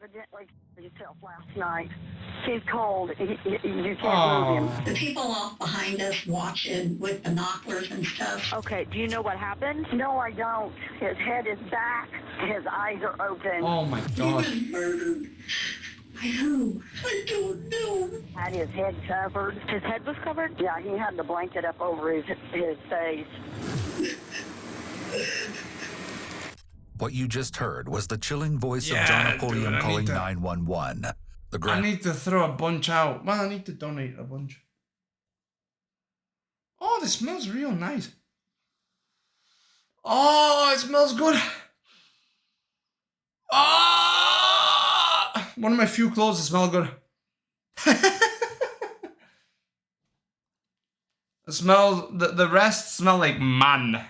evidently himself last night. He's cold. You can't move him. The people off behind us watching with binoculars and stuff. Okay, do you know what happened? No, I don't. His head is back. His eyes are open. Oh my He god. was murdered. By who? I don't know. Had his head covered. His head was covered? Yeah, he had the blanket up over his face. What you just heard was the chilling voice Yeah, of John dude, Napoleon I calling need to- 911. The I need to throw a bunch out. Well, I need to donate a bunch. Oh, this smells real nice. Oh, it smells good. Ah, one of my few clothes that smell good. The rest smell like man.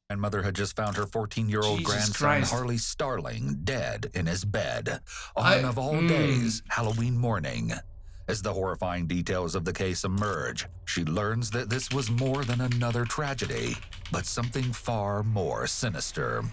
grandmother had just found her 14-year-old Jesus grandson, Christ. Harley Starling, dead in his bed on, of all days, Halloween morning. As the horrifying details of the case emerge, she learns that this was more than another tragedy, but something far more sinister.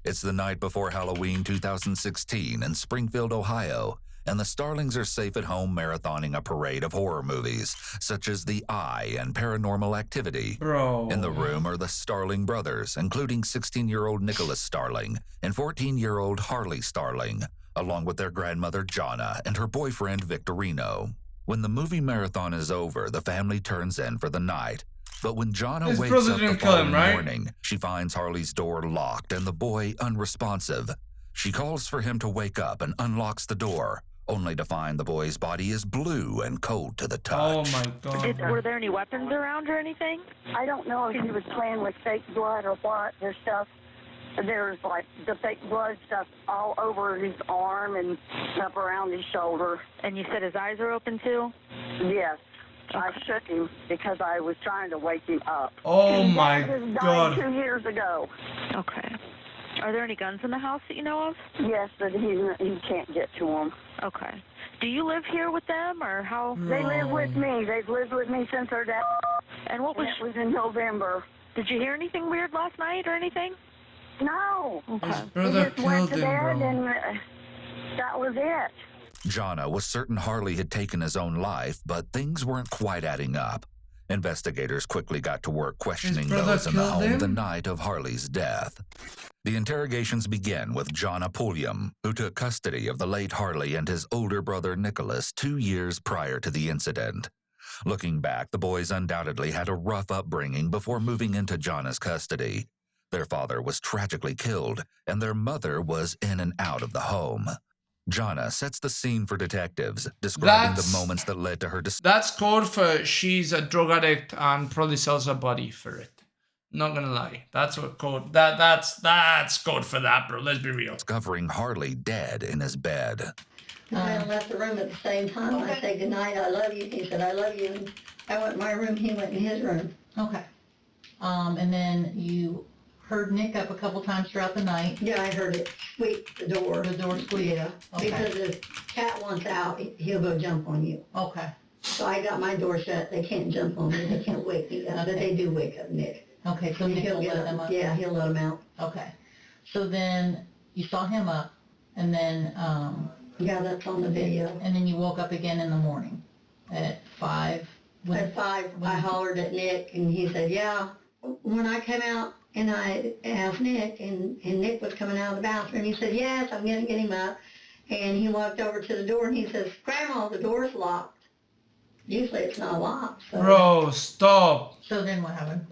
It's the night before Halloween 2016 in Springfield, Ohio, and the Starlings are safe at home marathoning a parade of horror movies, such as The Eye and Paranormal Activity. Bro. In the room are the Starling brothers, including 16-year-old Nicholas Starling and 14-year-old Harley Starling, along with their grandmother Jonna and her boyfriend Victorino. When the movie marathon is over, the family turns in for the night. But when Jonna His wakes brother up the didn't kill him, following right? morning, she finds Harley's door locked and the boy unresponsive. She calls for him to wake up and unlocks the door, only to find the boy's body is blue and cold to the touch. Oh my god. Were there any weapons around or anything? I don't know if he was playing with fake blood or what. There's like the fake blood stuff all over his arm and up around his shoulder. And you said his eyes are open too? Yes. I shook him because I was trying to wake him up. Oh His my dad was god. died 2 years ago. Okay. Are there any guns in the house that you know of? Yes, but he can't get to them. Okay. Do you live here with them, or how? They live with me. They've lived with me since their dad. And what was? It was in November. Did you hear anything weird last night or anything? No. His Okay. brother He just went killed to him, bed bro. and that was it. Jonna was certain Harley had taken his own life, but things weren't quite adding up. Investigators quickly got to work questioning brother those in the killed home him? the night of Harley's death. The interrogations begin with John Napoleon, who took custody of the late Harley and his older brother Nicholas 2 years prior to the incident. Looking back, the boys undoubtedly had a rough upbringing before moving into Jonna's custody. Their father was tragically killed, and their mother was in and out of the home. Jonna sets the scene for detectives, describing the moments that led to her That's code for she's a drug addict and probably sells her body for it. Not gonna lie. That's what code that's code for that, bro. Let's be real. discovering Harley dead in his bed. I left the room at the same time. Okay. I said, good night, I love you. He said, I love you. And I went in my room, he went in his room. Okay. And then you heard Nick up a couple times throughout the night. Yeah, I heard it squeak, the door. The door squeak. Yeah, Okay. because if cat wants out, he'll go jump on you. Okay. So I got my door shut. They can't jump on me. They can't wake me up. But they do wake up Nick. Okay, so Nick will let them up? Yeah, he'll let them out. Okay. So then you saw him up, and then, Yeah, that's on the video. and then you woke up again in the morning at 5. At 5, I hollered at Nick, and he said, yeah. When I came out and I asked Nick, and Nick was coming out of the bathroom, he said, yes, I'm going to get him up. And he walked over to the door, and he says, Grandma, the door's locked. Usually it's not locked. So, Bro, stop. So then what happened?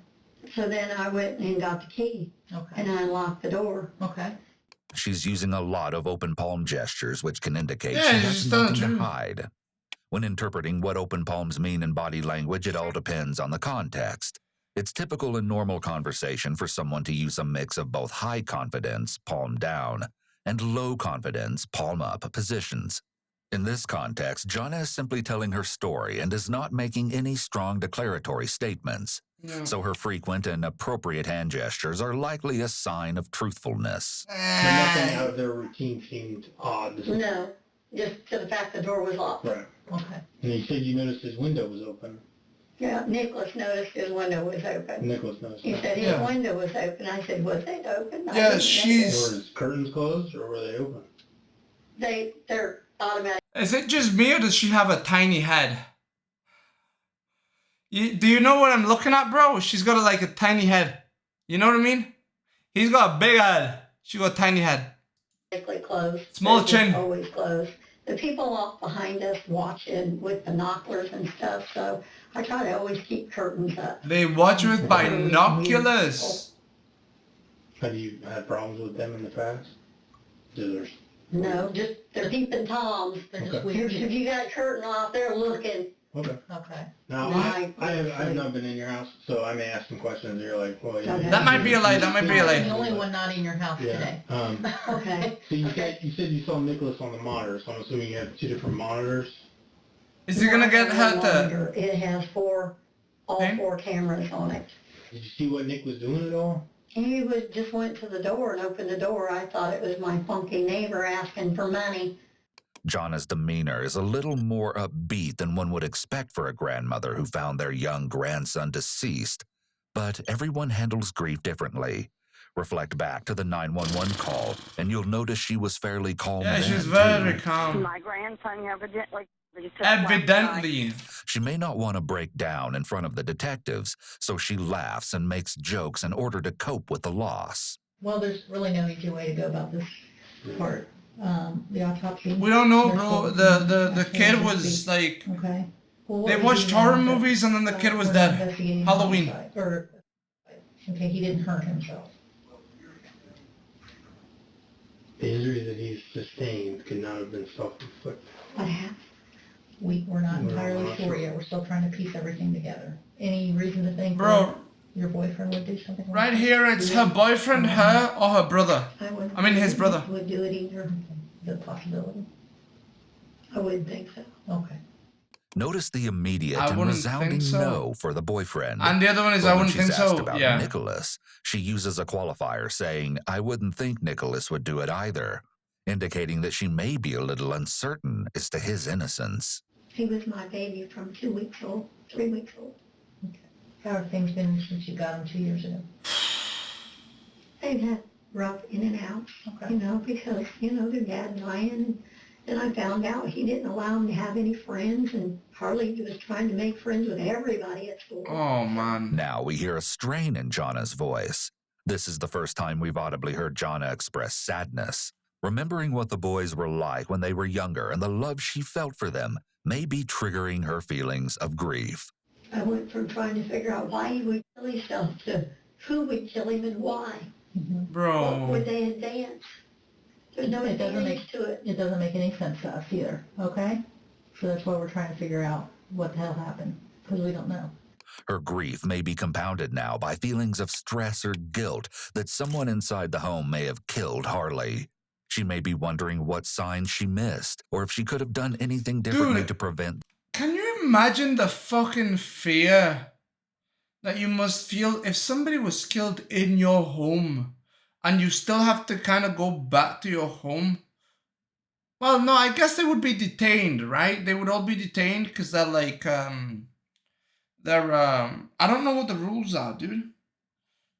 so then I went and got the key, Okay. and I unlocked the door. Okay. She's using a lot of open palm gestures, which can indicate Yeah, she she's has telling nothing the to truth. hide. When interpreting what open palms mean in body language, it all depends on the context. It's typical in normal conversation for someone to use a mix of both high confidence, palm down, and low confidence, palm up positions. In this context, Jonna is simply telling her story and is not making any strong declaratory statements. No. So her frequent and appropriate hand gestures are likely a sign of truthfulness. But nothing out of their routine seemed odd. No, just to the fact the door was locked. Right. Okay. And you said you noticed his window was open. Yeah, Nicholas noticed his window was open. Nicholas noticed He that. said his Yeah. window was open. I said, was it open? I Yeah, didn't she's- Were his curtains closed or were they open? they're automatic. Is it just me or does she have a tiny head? Do you know what I'm looking at, bro? She's got like a tiny head. You know what I mean? He's got a big head. She got a tiny head. Closed. Small They're chin. Always closed. The people off behind us watching with binoculars and stuff, so I try to always keep curtains up. They watch with binoculars. Have you had problems with them in the past? No, just they're peeping toms. They're just Okay. weird. If you got a curtain off, they're looking. Okay. Okay. Now, Right. I have not been in your house, so I may ask some questions. You're like, well, yeah. Okay. That might be a lie. That might be a I'm the lie. only one not in your house Yeah. today. Okay. So you said you saw Nicholas on the monitor, so I'm assuming you have 2 different monitors. Is he gonna get her to? It has all Okay. 4 cameras on it. Did you see what Nick was doing at all? He just went to the door and opened the door. I thought it was my funky neighbor asking for money. Jana's demeanor is a little more upbeat than one would expect for a grandmother who found their young grandson deceased. But everyone handles grief differently. Reflect back to the 911 call, and you'll notice she was fairly calm Yeah, then, she's very too. calm. My grandson evidently. Evidently. She may not want to break down in front of the detectives, so she laughs and makes jokes in order to cope with the loss. Well, there's really no easy way to go about this part. The autopsy. We don't know, bro. The kid was like, Okay. Well, what they was watched he horror doing? movies and then the kid was We're dead. investigating Halloween. homicide. Okay, he didn't hurt himself. The injury that he sustained could not have been self-inflicted. What happened? We're not We're entirely not sure sure. yet. We're still trying to piece everything together. Any reason to think Bro, that your boyfriend would do something like right that? here, it's her boyfriend, her, or her brother. I mean, his brother. Would do it either. The possibility. I wouldn't think so. Okay. Notice the immediate I and wouldn't resounding think so. no for the boyfriend. And the other one is, But I when wouldn't she's think asked so. about Yeah. Nicholas, she uses a qualifier saying, I wouldn't think Nicholas would do it either, indicating that she may be a little uncertain as to his innocence. He was my baby from 2 weeks old, 3 weeks old. How have things been since you got him 2 years ago? They've had rough in and out, Okay. because, their dad dying. And I found out he didn't allow him to have any friends, and Harley was trying to make friends with everybody at school. Oh, man. Now we hear a strain in Jana's voice. This is the first time we've audibly heard Jana express sadness. Remembering what the boys were like when they were younger and the love she felt for them may be triggering her feelings of grief. I went from trying to figure out why he would kill himself to who would kill him and why. What Bro. would they advance? There's no It doesn't advantage to it. It doesn't make any sense to us either, okay? So that's why we're trying to figure out what the hell happened, because we don't know. Her grief may be compounded now by feelings of stress or guilt that someone inside the home may have killed Harley. She may be wondering what signs she missed, or if she could have done anything differently Dude. to prevent. Can you imagine the fucking fear that you must feel if somebody was killed in your home and you still have to kind of go back to your home? Well, no, I guess they would be detained, right? They would all be detained because they're like, I don't know what the rules are, dude.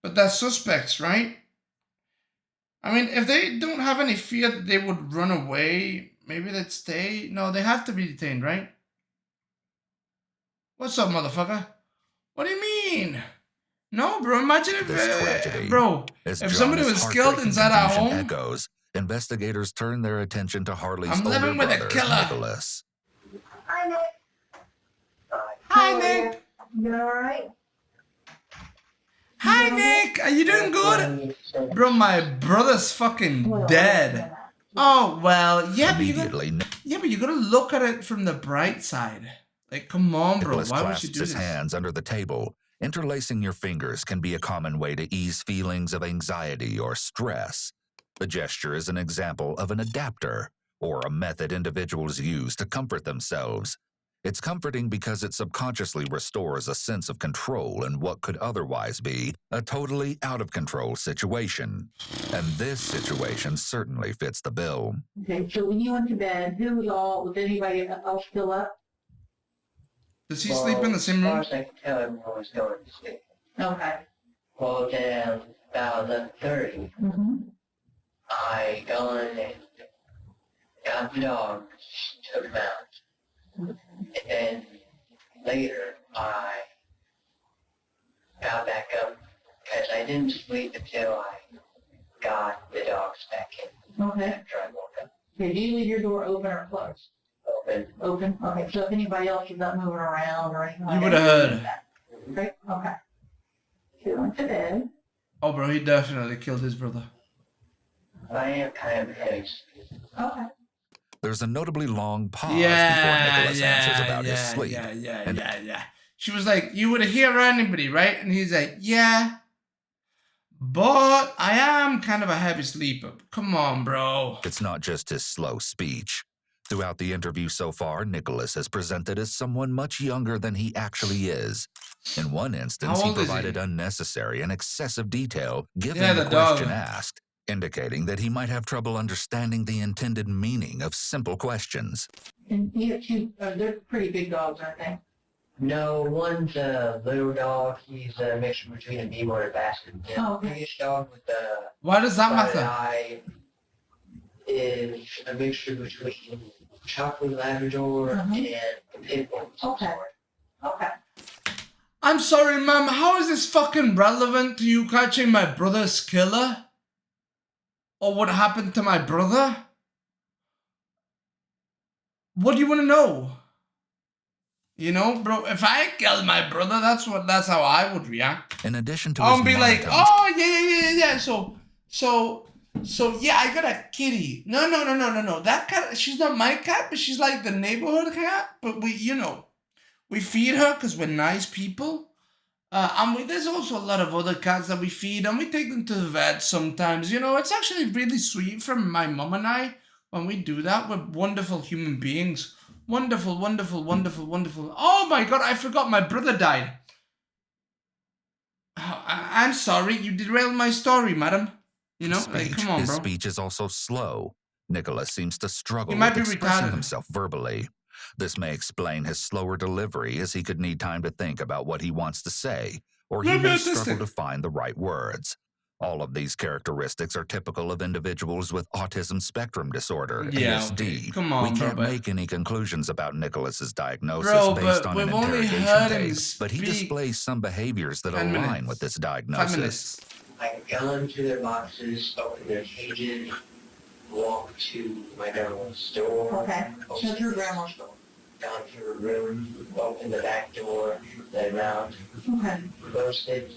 But they're suspects, right? I mean, if they don't have any fear that they would run away, maybe they'd stay. No, they have to be detained, right? What's up, motherfucker? What do you mean? No, bro, imagine if, This tragedy, bro, As if somebody Jana's was killed heartbreaking inside our confusion home, echoes, investigators turn their attention to Harley's I'm older living with a brother, killer. Nicholas. Hi, Nick. hi, Nick. You all right? Hi, Nick. Are you doing good? Bro, my brother's fucking dead. Oh, well, yeah, but Immediately, you gotta look at it from the bright side. Like, come on, bro. Nicholas Why would clasps you do his this? hands under the table. Interlacing your fingers can be a common way to ease feelings of anxiety or stress. The gesture is an example of an adapter, or a method individuals use to comfort themselves. It's comforting because it subconsciously restores a sense of control in what could otherwise be a totally out-of-control situation. And this situation certainly fits the bill. Okay, so when you went to bed, was anybody else still up? Does he sleep in the same room? As far as I can tell, everyone was going to sleep. Okay. Well, then about 11:30, Mm-hmm. I gone got the dog, took him out. And then later, I got back up because I didn't sleep until I got the dogs back in. Okay. After I woke up. Okay, do you leave your door open or closed? Open. Open? Okay, so if anybody else is not moving around or anything like You that. would have heard. Great, okay. She went to bed. Oh, bro, he definitely killed his brother. I am kind of heavy. Okay. There's a notably long pause before Yeah, Nicholas answers about his sleep. yeah. She was like, you would hear anybody, right? And he's like, yeah. But I am kind of a heavy sleeper. Come on, bro. It's not just his slow speech. Throughout the interview so far, Nicholas has presented as someone much younger than he actually is. In one instance, he provided unnecessary and excessive detail given the question asked, indicating that he might have trouble understanding the intended meaning of simple questions. And you have two, they're pretty big dogs, aren't they? No, one's a little dog. He's a mixture between a beagle and a basset. The biggest dog with the Why does that matter? eye is a mixture between chocolate Labrador and a pit bull. Okay. Okay. I'm sorry, ma'am. How is this fucking relevant to you catching my brother's killer? Or what happened to my brother? What do you want to know? You know, bro, if I killed my brother, that's how I would react. In addition to I'll be like, oh, yeah. So yeah, I got a kitty. No. That cat, she's not my cat, but she's like the neighborhood cat. But we feed her because we're nice people. And there's also a lot of other cats that we feed, and we take them to the vet sometimes. You know, it's actually really sweet from my mom and I when we do that. We're wonderful human beings. Wonderful. Oh my God, I forgot my brother died. I'm sorry, you derailed my story, madam. You know, come on, his bro. speech is also slow. Nicholas seems to struggle He might with be expressing retarded. himself verbally. This may explain his slower delivery, as he could need time to think about what he wants to say, or he may struggle to find the right words. All of these characteristics are typical of individuals with autism spectrum disorder, ASD. Okay. Come on, we can't bro, make any conclusions about Nicholas's diagnosis based on an interrogation tape, but he displays some behaviors that align with this diagnosis. I've gone to their boxes, opened their cages, walked to my grandma's door. Okay. So to your grandma's door. Gone to her room, opened the back door, then around. Okay. Roasted.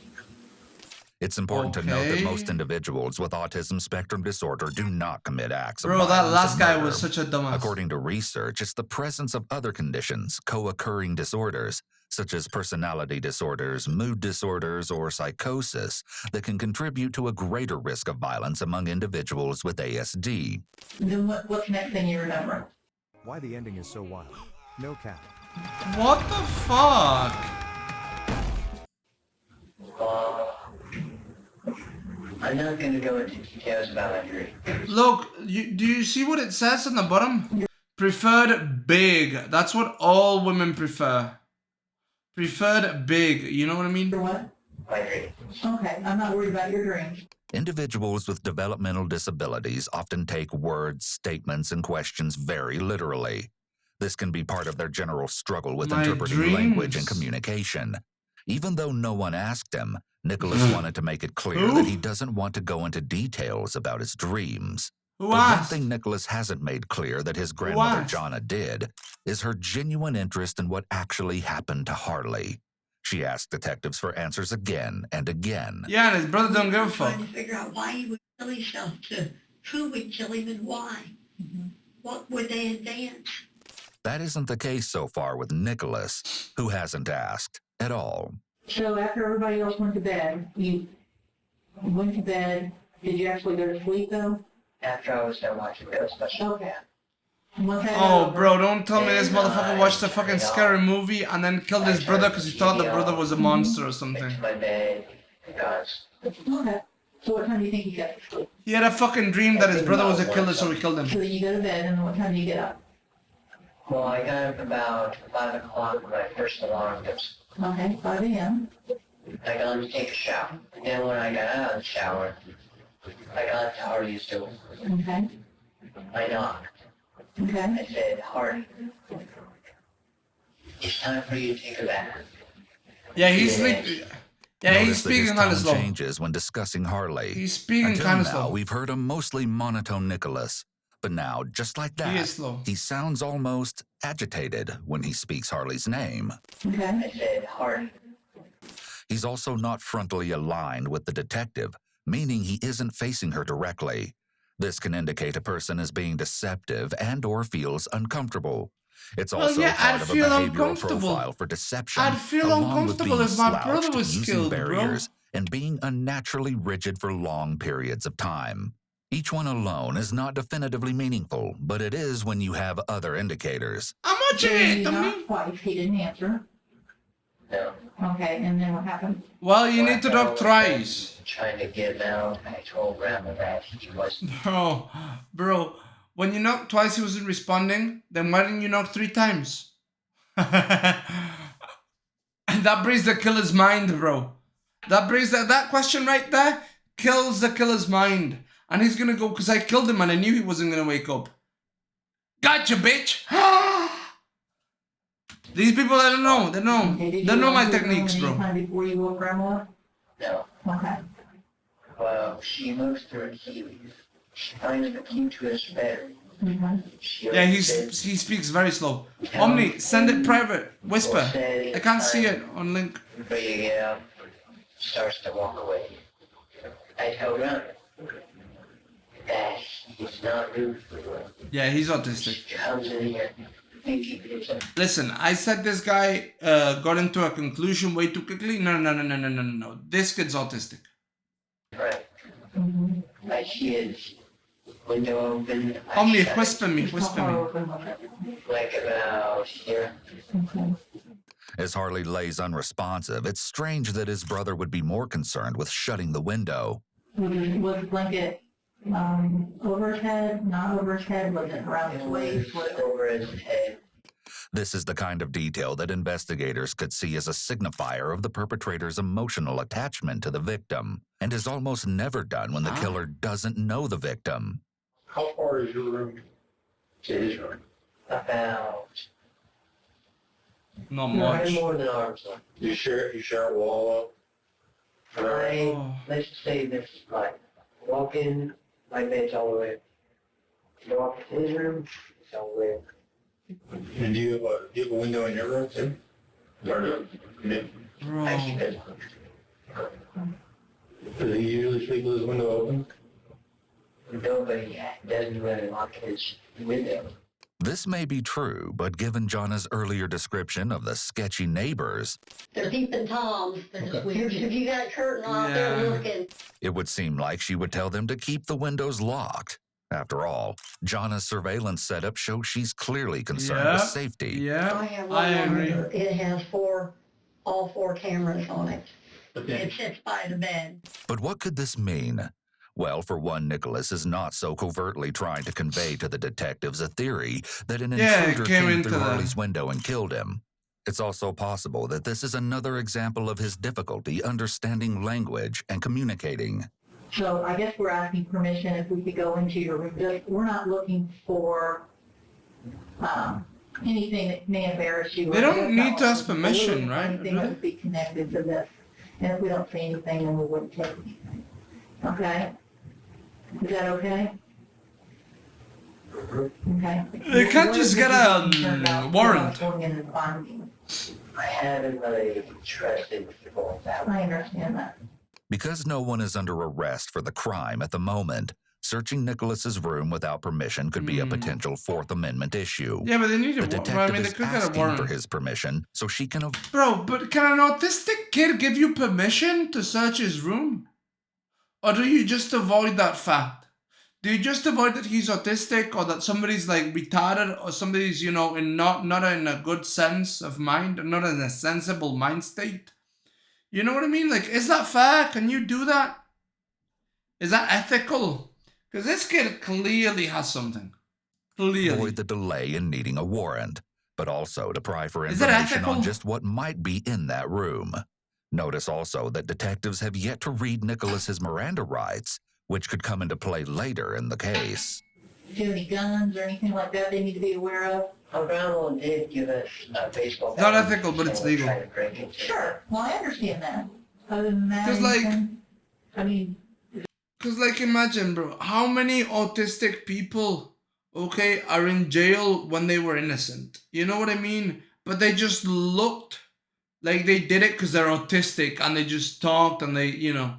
It's important to note that most individuals with autism spectrum disorder do not commit acts of Bro, that violence last and guy murder. was such a dumbass. According to research, it's the presence of other conditions, co-occurring disorders, such as personality disorders, mood disorders, or psychosis, that can contribute to a greater risk of violence among individuals with ASD. Then what's the next thing you remember? Why the ending is so wild. No cap. What the fuck? I'm not going to go into details about my dream. Look, do you see what it says on the bottom? Preferred big. That's what all women prefer. Preferred big. You know what I mean? For what? My dream. Okay, I'm not worried about your dreams. Individuals with developmental disabilities often take words, statements, and questions very literally. This can be part of their general struggle with interpreting language and communication. Even though no one asked him, Nicholas wanted to make it clear that he doesn't want to go into details about his dreams. But one thing Nicholas hasn't made clear that his grandmother Jonna did is her genuine interest in what actually happened to Harley. She asked detectives for answers again and again. Yeah, and his brother don't give a fuck. Trying to figure out why he would kill himself, to who would kill him and why. What would they advance? That isn't the case so far with Nicholas, who hasn't asked at all. So after everybody else went to bed, you went to bed. Did you actually go to sleep though? After I was done watching Ghostbusters. Okay. Oh, bro, don't tell me this motherfucker watched a fucking scary movie and then killed his brother because he thought the brother was a monster or something. My bed, guys. Okay. So what time do you think you got to sleep? He had a fucking dream that his brother was a killer, so he killed him. So then you go to bed, and what time do you get up? Well, I got up about 5 o'clock when my first alarm goes. Okay, 5 a.m. I got to take a shower. And then when I got out of the shower, I got to Harley's door. Okay. I knocked. Okay. I said, Hardy, it's time for you to take a bath. Yeah, he's Notice speaking that kind of his slow. tone changes when discussing Harley. He's speaking Until kind of now, slow. we've heard a mostly monotone Nicholas. But now, just like that, He is slow. he sounds almost agitated when he speaks Harley's name. Okay. I said, Hardy. He's also not frontally aligned with the detective, meaning he isn't facing her directly. This can indicate a person is being deceptive and or feels uncomfortable. It's Well, also yeah, part I'd of a feel behavioral uncomfortable. profile for deception, I'd feel along with uncomfortable being if my brother slouched, was using killed, bro. barriers, and being unnaturally rigid for long periods of time. Each one alone is not definitively meaningful, but it is when you have other indicators. I'm watching it, You dummy. knocked twice, he didn't answer. No. Okay, and then what happened? Well, you need to knock thrice. Trying to get him out. I told Grandma that he was. Bro, when you knocked twice he wasn't responding, then why didn't you knock 3 times? That breaks the killer's mind, bro. That breaks that question right there kills the killer's mind. And he's gonna go, because I killed him and I knew he wasn't gonna wake up. Gotcha, bitch! These people, I don't know. They know. Okay, They know my techniques, bro. Anytime before you woke Grandma? No. Okay. Well, she moves through keys. She finds the key to his bedroom. Mm-hmm. Yeah, he speaks very slow. Omni, send it private. Whisper. I can't see it on link. But you get up, starts to walk away. I tell Grandma that he's not rude for you. Yeah, he's autistic. She comes in here and keeps it. Listen, I said this guy got into a conclusion way too quickly. No. This kid's autistic. Right. Mm-hmm. I see his window open. Omni, whisper me. Like about here. Okay. As Harley lays unresponsive, it's strange that his brother would be more concerned with shutting the window. Was the blanket over his head, not over his head? Was it around his waist? Was it over his head? This is the kind of detail that investigators could see as a signifier of the perpetrator's emotional attachment to the victim, and is almost never done when the killer doesn't know the victim. How far is your room to his room? About Not much. more than arm's length. You share a wall up? Let's say this, like, walk in, my bed's all the way. You walk into his room, it's all the way. And do you have a window in your room too? Or no? Bro. I keep it. Does he usually sleep with his window open? Nobody doesn't really lock his window. This may be true, but given Jonna's earlier description of the sketchy neighbors, They're peeping toms. They're just weird. If you got a curtain out there looking. it would seem like she would tell them to keep the windows locked. After all, Jonna's surveillance setup shows she's clearly concerned with safety. Yeah, I have I one agree. monitor. It has all four cameras on it. Okay. It sits by the bed. But what could this mean? Well, for one, Nicholas is not so covertly trying to convey to the detectives a theory that an intruder came through Harley's window and killed him. It's also possible that this is another example of his difficulty understanding language and communicating. So I guess we're asking permission if we could go into your room. We're not looking for anything that may embarrass you. They don't need to ask permission, right? Anything that would be connected to this. And if we don't see anything, then we wouldn't take anything. Okay? Is that okay? Okay. They can't just get a warrant. I haven't really trusted people that way. I understand that. Because no one is under arrest for the crime at the moment, searching Nicholas's room without permission could be a potential Fourth Amendment issue. Yeah, but they need The a detective warrant. I mean, they is could get a asking for warrant. his permission so she can... Bro, but can an autistic kid give you permission to search his room? Or do you just avoid that fact? Do you just avoid that he's autistic or that somebody's like retarded or somebody's, you know, not in a good sense of mind or not in a sensible mind state? You know what I mean? Like, is that fair? Can you do that? Is that ethical? Because this kid clearly has something. Clearly. avoid the delay in needing a warrant, but also to pry for Is that information ethical? on just what might be in that room. Notice also that detectives have yet to read Nicholas's Miranda rights, which could come into play later in the case. Do you have any guns or anything like that they need to be aware of? Our grandma did give us a baseball It's not bat. ethical, but it's legal. Trying to break it. Sure. Well, I understand that. Other than that, 'Cause, like- anything? I mean, Cause like imagine, bro, how many autistic people, okay, are in jail when they were innocent? You know what I mean? But they just looked like they did it because they're autistic and they just talked and they, you know.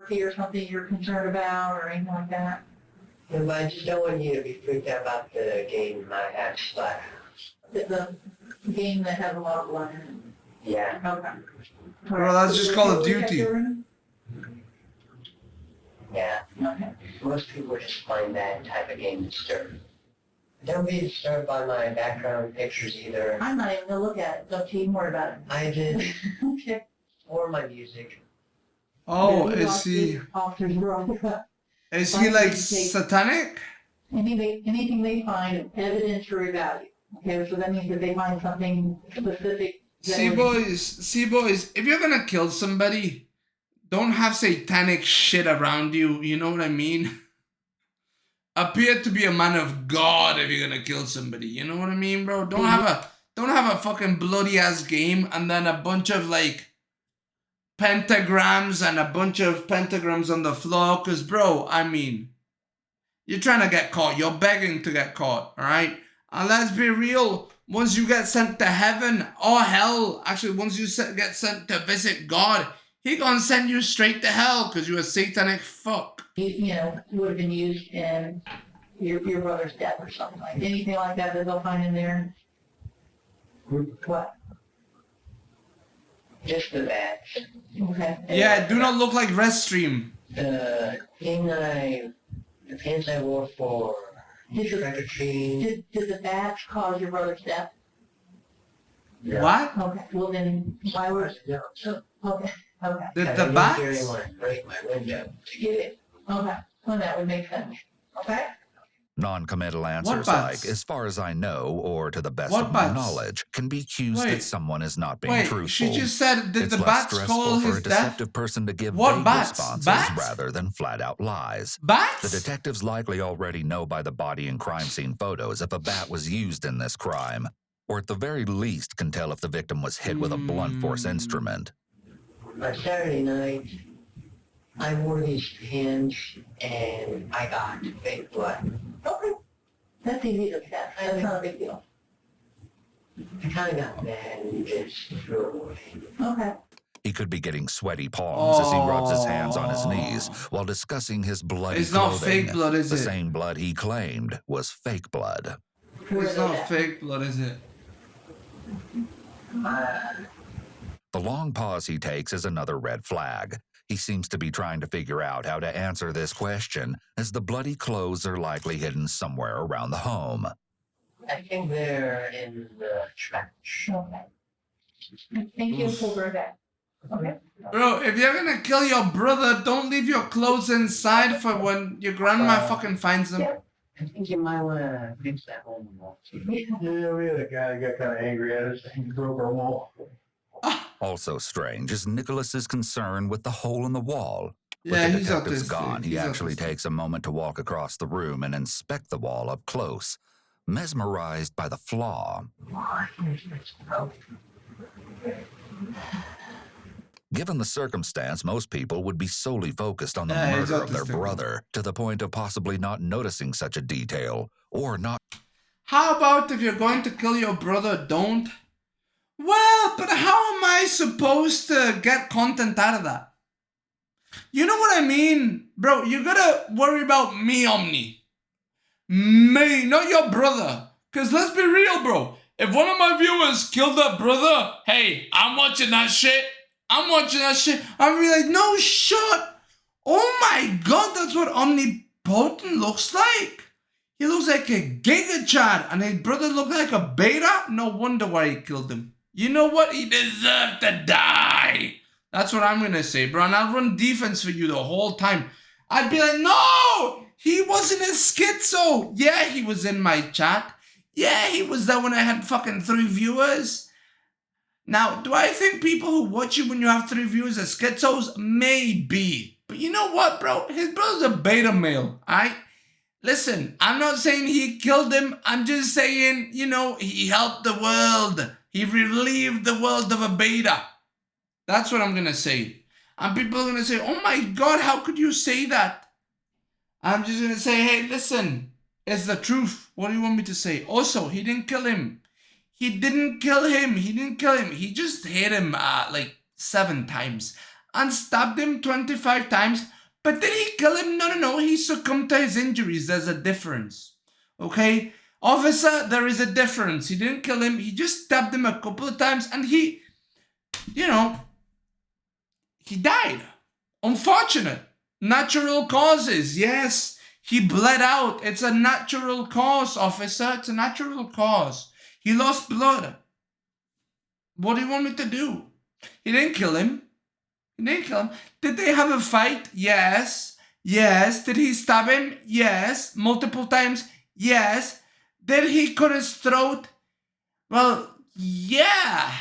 fear something you're concerned about or anything like that? Yeah, but I just don't want you to be freaked out about the game I have Splat. The game that has a lot of blood in it. Yeah. Okay. Bro, that's just Call of Duty. Yeah. Okay. Most people just find that type of game disturbing. Don't be disturbed by my background pictures either. I'm not even gonna look at it. Don't you even worry about it. I did. Okay. Or my music. Oh, Yeah, is he officers were on the like satanic? anything they find of evidence or value. Okay, so that means that they find something specific. See boys, if you're gonna kill somebody, don't have satanic shit around you, you know what I mean? Appear to be a man of God if you're gonna kill somebody, you know what I mean, bro? Don't have a fucking bloody ass game and then a bunch of like pentagrams and a bunch of pentagrams on the floor, cause bro, I mean, you're trying to get caught, you're begging to get caught, alright? And let's be real, once you get sent to heaven or hell, actually once you get sent to visit God, he gonna send you straight to hell because you're a satanic fuck. You know, would have been used in your brother's death or something like anything like that they'll find in there. What? Just the bats. Okay. Yeah, do not look like Restream. The pants I wore for trick-or-treating. Did the bats cause your brother's death? Yeah. What? Okay. Well then, why was No. okay? Okay. Did the I bats? didn't want to break my window to get it. Okay. Well, that would make sense. Okay. Non-committal answers bats? like, as far as I know, or to the best What of my bats? knowledge, can be cues Wait. that someone is not being Wait, truthful. she just said, did It's the less bats stressful call for his a death? deceptive person to give What vague bats? responses Bats? rather than flat-out lies. Bats? The detectives likely already know by the body and crime scene photos if a bat was used in this crime, or at the very least can tell if the victim was hit with a blunt force instrument. On Saturday night, I wore these pants and I got fake blood. Okay. That's easy to accept. That's not a big deal. I kind of got mad and just threw it away. Okay. He could be getting sweaty palms as he rubs his hands on his knees while discussing his bloody It's not clothing. fake blood, is the it? same blood he claimed was fake blood. It's not fake blood, is it? The long pause he takes is another red flag. He seems to be trying to figure out how to answer this question, as the bloody clothes are likely hidden somewhere around the home. I think they're in the trash. Okay. Thank you for that. Okay. Bro, if you're gonna kill your brother, don't leave your clothes inside for when your grandma fucking finds them. I think you might want to fix that home wall. Yeah, we had a guy that got kind of angry at us and he broke our wall. Also strange is Nicholas's concern with the hole in the wall. With Yeah, the he's detectives autistic. gone, he He's actually autistic. takes a moment to walk across the room and inspect the wall up close, mesmerized by the flaw. Given the circumstance, most people would be solely focused on the Yeah, he's murder of their autistic. brother, to the point of possibly not noticing such a detail, or not. How about if you're going to kill your brother, don't? Well, but how am I supposed to get content out of that? You know what I mean? Bro, you gotta worry about me, Omni. Me, not your brother. Because let's be real, bro. If one of my viewers killed their brother, hey, I'm watching that shit. I'm watching that shit. I'll be like, no shot. Oh my god, that's what Omnipotent looks like. He looks like a Giga Chad, and his brother looked like a beta. No wonder why he killed him. You know what? He deserved to die. That's what I'm gonna say, bro. And I'll run defense for you the whole time. I'd be like, no, he wasn't a schizo. Yeah, he was in my chat. Yeah, he was there when I had fucking 3 viewers. Now, do I think people who watch you when you have 3 viewers are schizos? Maybe. But you know what, bro? His brother's a beta male, alright? Listen, I'm not saying he killed him. I'm just saying, you know, he helped the world. He relieved the world of a beta. That's what I'm going to say. And people are going to say, oh my God, how could you say that? I'm just going to say, hey, listen, it's the truth. What do you want me to say? Also, he didn't kill him. He didn't kill him. He didn't kill him. He just hit him like 7 times and stabbed him 25 times. But did he kill him? No. He succumbed to his injuries. There's a difference. Okay? Officer, there is a difference. He didn't kill him. He just stabbed him a couple of times and he, you know, he died. Unfortunate. Natural causes. Yes, he bled out. It's a natural cause, officer. It's a natural cause. He lost blood. What do you want me to do? He didn't kill him. He didn't kill him. Did they have a fight? Yes. Yes. Did he stab him? Yes. Multiple times? Yes. Did he cut his throat? Well, yeah.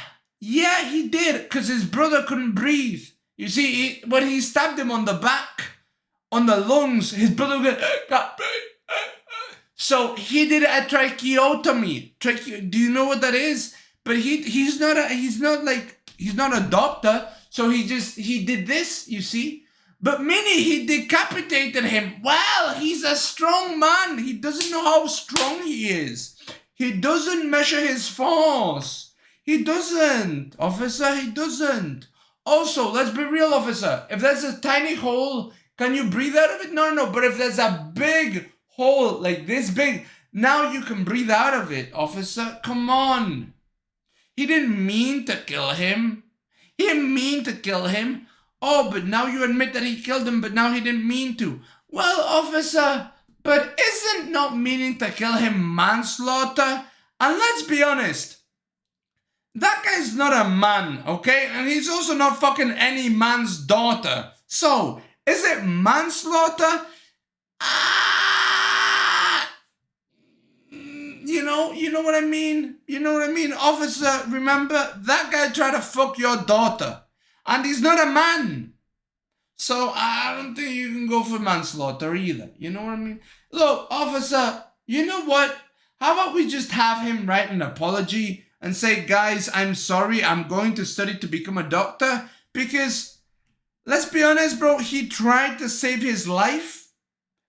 Yeah, he did. Because his brother couldn't breathe. You see, when he stabbed him on the back, on the lungs, his brother would go, so he did a tracheotomy. Do you know what that is? But he's not a doctor. So he did this, you see. But Mini, he decapitated him. Well, he's a strong man. He doesn't know how strong he is. He doesn't measure his force. He doesn't, officer, he doesn't. Also, let's be real, officer. If there's a tiny hole, can you breathe out of it? No. But if there's a big hole, like this big, now you can breathe out of it, officer. Come on. He didn't mean to kill him. He didn't mean to kill him. Oh, but now you admit that he killed him, but now he didn't mean to. Well, officer, but isn't not meaning to kill him manslaughter? And let's be honest, that guy's not a man, okay? And he's also not fucking any man's daughter. So, is it manslaughter? You know what I mean? You know what I mean? Officer, remember, that guy tried to fuck your daughter. And he's not a man. So, I don't think you can go for manslaughter either. You know what I mean? Look, officer, you know what? How about we just have him write an apology and say, guys, I'm sorry, I'm going to study to become a doctor? Because, let's be honest, bro, he tried to save his life.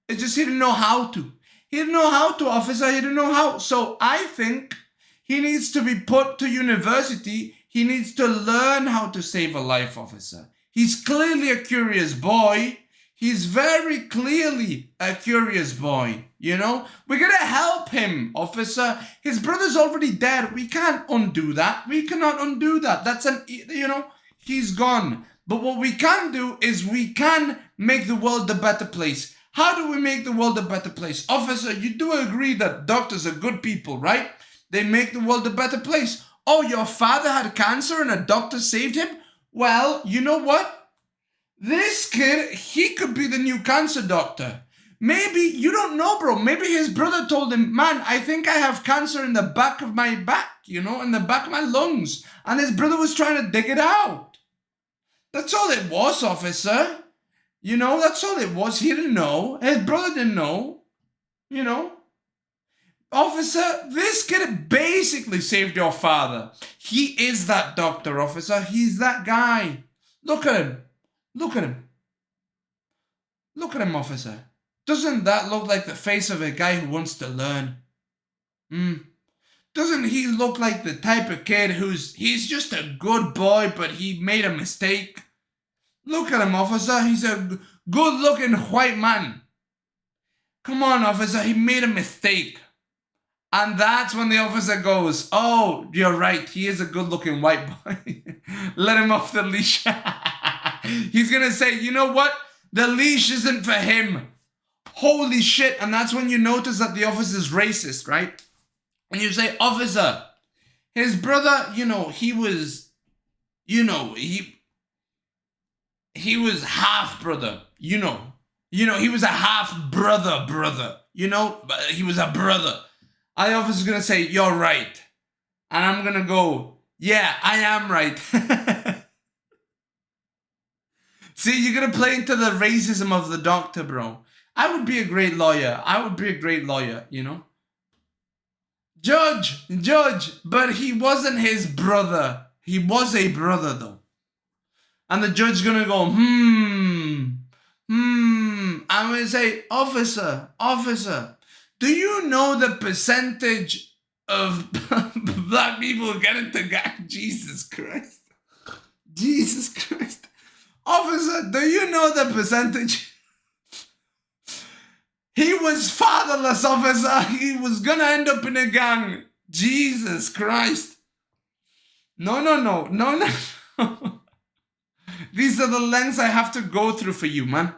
It's just he didn't know how to. He didn't know how to, officer. He didn't know how. So I think he needs to be put to university. He needs to learn how to save a life, officer. He's clearly a curious boy. He's very clearly a curious boy, you know? We're going to help him, officer. His brother's already dead. We can't undo that. We cannot undo that. That's he's gone. But what we can do is we can make the world a better place. How do we make the world a better place? Officer, you do agree that doctors are good people, right? They make the world a better place. Oh, your father had cancer and a doctor saved him? Well, you know what? This kid, he could be the new cancer doctor. Maybe, you don't know, bro. Maybe his brother told him, man, I think I have cancer in the back of my back, you know, in the back of my lungs. And his brother was trying to dig it out. That's all it was, officer. You know, that's all it was. He didn't know. His brother didn't know. You know. Officer, this kid basically saved your father. He is that doctor, officer. He's that guy. Look at him. Look at him. Look at him, officer. Doesn't that look like the face of a guy who wants to learn? Doesn't he look like the type of kid he's just a good boy, but he made a mistake? Look at him, officer. He's a good-looking white man. Come on, officer. He made a mistake. And that's when the officer goes, oh, you're right. He is a good-looking white boy. Let him off the leash. He's going to say, you know what? The leash isn't for him. Holy shit. And that's when you notice that the officer's racist, right? And you say, officer, his brother, he was, he was half brother, he was a half brother, but he was a brother. And the officer's going to say, you're right. And I'm going to go, yeah, I am right. See, you're going to play into the racism of the doctor, bro. I would be a great lawyer. I would be a great lawyer, you know. Judge, but he wasn't his brother. He was a brother though. And the judge's gonna go, I'm gonna say, officer, do you know the percentage of black people who get into gang? Jesus Christ. Officer, do you know the percentage? He was fatherless, officer. He was gonna end up in a gang. Jesus Christ. No. These are the lengths I have to go through for you, man.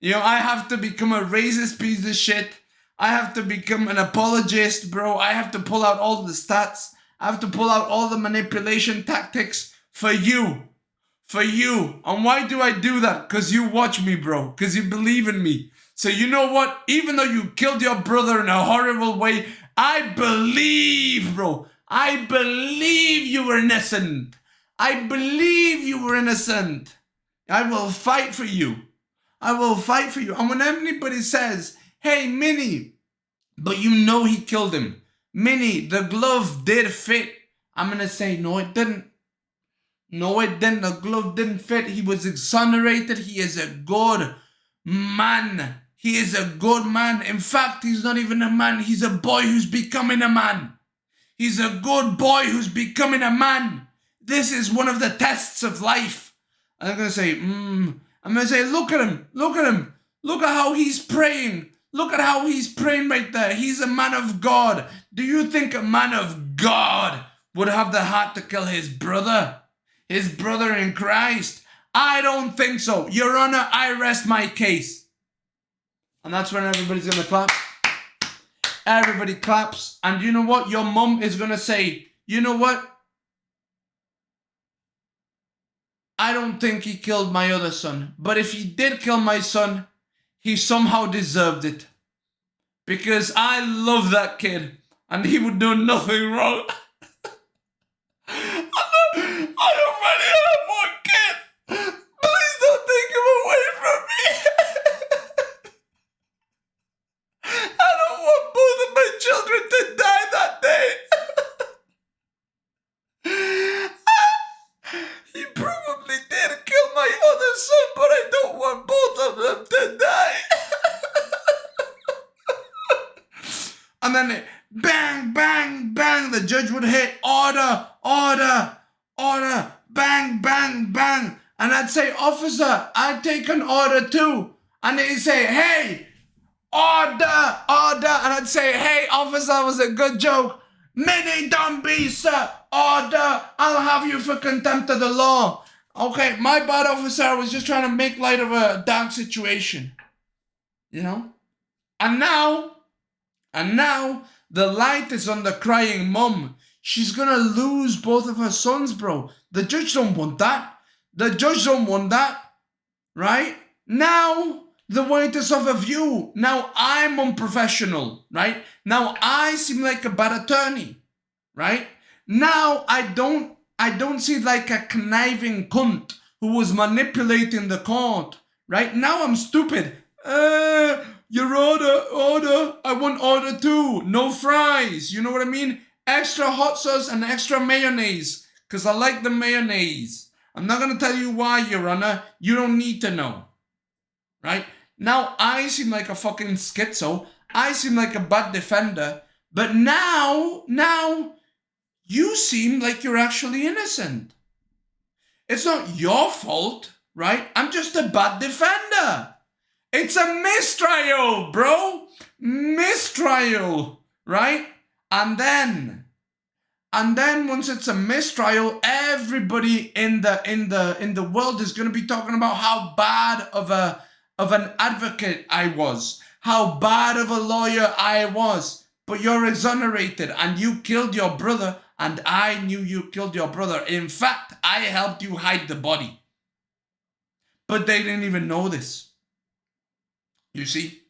You know, I have to become a racist piece of shit. I have to become an apologist, bro. I have to pull out all the stats. I have to pull out all the manipulation tactics for you. And why do I do that? Because you watch me, bro. Because you believe in me. So you know what? Even though you killed your brother in a horrible way, I believe, bro. I believe you were innocent. I will fight for you. And when anybody says, hey, Minnie, but you know he killed him. Minnie, the glove did fit. I'm going to say, no, it didn't. The glove didn't fit. He was exonerated. He is a good man. In fact, he's not even a man. He's a boy who's becoming a man. He's a good boy who's becoming a man. This is one of the tests of life. And I'm going to say, look at him. Look at how he's praying. Look at how he's praying right there. He's a man of God. Do you think a man of God would have the heart to kill his brother? His brother in Christ? I don't think so. Your Honor, I rest my case. And that's when everybody's going to clap. Everybody claps. And you know what? Your mum is going to say, you know what? I don't think he killed my other son. But if he did kill my son, he somehow deserved it. Because I love that kid. And he would do nothing wrong. I already have one kid. Please don't take him away from me. I don't want both of my children to die that day. He probably did kill my other son, but I don't want both of them to die. And then bang, bang, bang, the judge would hit order, bang, bang, bang. And I'd say, officer, I'd take an order too. And he'd say, hey, order. And I'd say, hey, officer, that was a good joke. MiniDonbeE, sir, order. I'll have you for contempt of the law. Okay, my bad, officer. I was just trying to make light of a dark situation. You know? And now, the light is on the crying mum. She's gonna lose both of her sons, bro. The judge don't want that. Right? Now, the weight is off of you. Now I'm unprofessional, right? Now I seem like a bad attorney, right? Now I don't see like a conniving cunt who was manipulating the court, right? Now I'm stupid. Your order. I want order too. No fries. You know what I mean? Extra hot sauce and extra mayonnaise. Because I like the mayonnaise. I'm not going to tell you why, Your Honor. You don't need to know. Right? Now I seem like a fucking schizo. I seem like a bad defender. But now, you seem like you're actually innocent. It's not your fault, right? I'm just a bad defender. It's a mistrial, bro. Mistrial, right? And then once it's a mistrial, everybody in the world is going to be talking about how bad of an advocate I was, how bad of a lawyer I was. But you're exonerated and you killed your brother, and I knew you killed your brother. In fact, I helped you hide the body. But they didn't even know this. You see?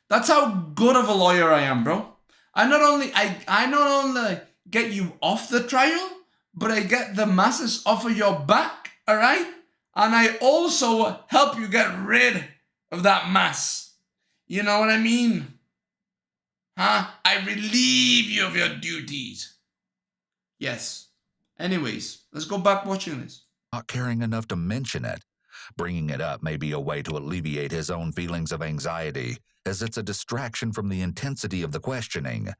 That's how good of a lawyer I am, bro. I not only get you off the trial, but I get the masses off of your back, alright? And I also help you get rid of that mass. You know what I mean? Huh? I relieve you of your duties. Yes. Anyways, let's go back watching this. Not caring enough to mention it. Bringing it up may be a way to alleviate his own feelings of anxiety, as it's a distraction from the intensity of the questioning.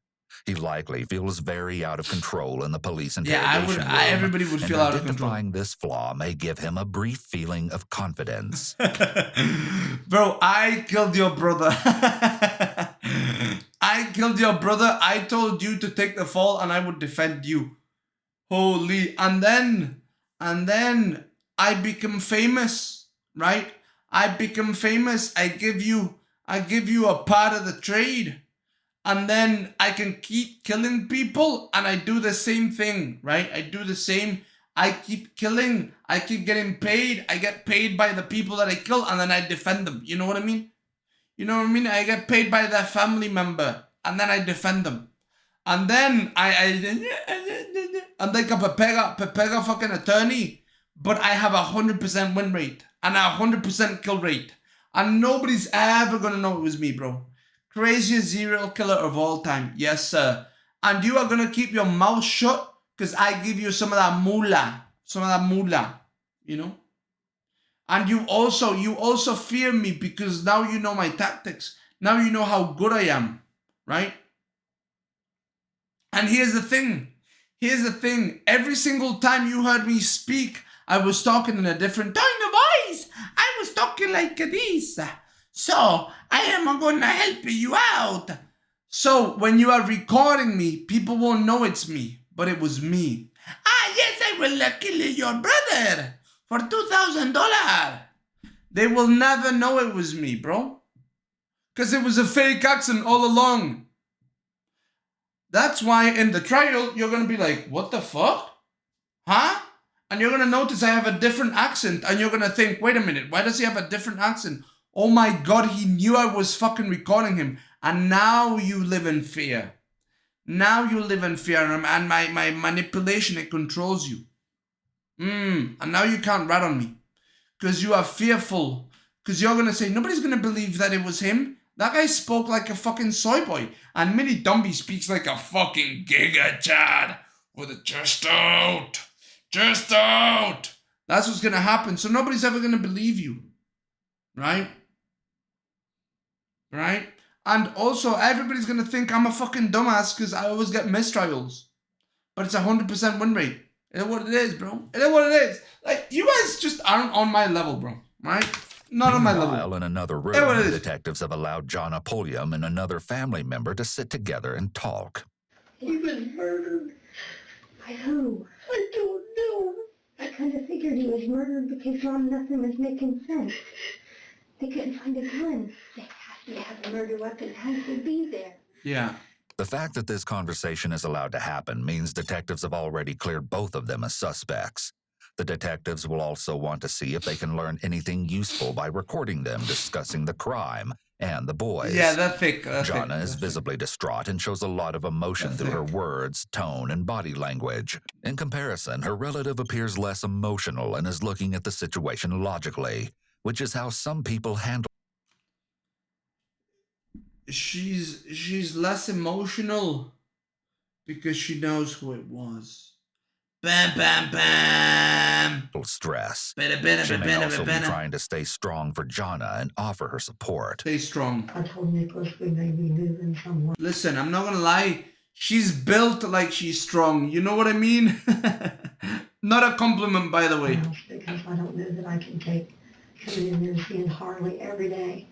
He likely feels very out of control in the police interrogation room. Everybody would feel out of control. Identifying this flaw may give him a brief feeling of confidence. Bro, I killed your brother. I killed your brother. I told you to take the fall and I would defend you. Holy. And then I become famous, right? I become famous. I give you a part of the trade. And then I can keep killing people and I do the same thing, right? I do the same. I keep killing. I keep getting paid. I get paid by the people that I kill and then I defend them. You know what I mean? You know what I mean? I get paid by their family member and then I defend them. And then I'm like a Pepega fucking attorney, but I have 100% win rate and a 100% kill rate. And nobody's ever gonna know it was me, bro. Craziest serial killer of all time. Yes, sir. And you are going to keep your mouth shut because I give you some of that moolah. You know? And you also fear me because now you know my tactics. Now you know how good I am. Right? And here's the thing. Every single time you heard me speak, I was talking in a different tone of voice. I was talking like this. So, I am going to help you out. So, when you are recording me, people won't know it's me, but it was me. Ah, yes, I will kill your brother for $2,000. They will never know it was me, bro. Because it was a fake accent all along. That's why in the trial, you're going to be like, what the fuck? Huh? And you're going to notice I have a different accent. And you're going to think, wait a minute, why does he have a different accent? Oh my God, he knew I was fucking recording him. And now you live in fear. Now you live in fear. And my manipulation, it controls you. And now you can't rat on me. Because you are fearful. Because you're going to say, nobody's going to believe that it was him. That guy spoke like a fucking soy boy. And MiniDonbeE speaks like a fucking giga chad. With a chest out. Chest out. That's what's going to happen. So nobody's ever going to believe you. Right? Right? And also, everybody's going to think I'm a fucking dumbass because I always get mistrials. But it's 100% win rate. It is what it is, bro. It is what it is. Like, you guys just aren't on my level, bro. Right? Not on my level. Meanwhile, in another room, the detectives have allowed Jonna Pulliam and another family member to sit together and talk. He was murdered. By who? I don't know. I kind of figured he was murdered because Mom, nothing was making sense. They couldn't find a gun. They have to have a murder weapon. How could it be there? Yeah. The fact that this conversation is allowed to happen means detectives have already cleared both of them as suspects. The detectives will also want to see if they can learn anything useful by recording them discussing the crime and the boys. Yeah, that's thick. Jonna is visibly distraught and shows a lot of emotion through her words, tone, and body language. In comparison, her relative appears less emotional and is looking at the situation logically, which is how some people handle. She's less emotional because she knows who it was. Bam, bam, bam. Stress. She may also be trying to stay strong for Jonna and offer her support. Stay strong. I told Nicholas we may be moving somewhere. Listen, I'm not gonna lie. She's built like she's strong. You know what I mean? Not a compliment, by the way. Because I don't know that I can take coming in and seeing Harley every day.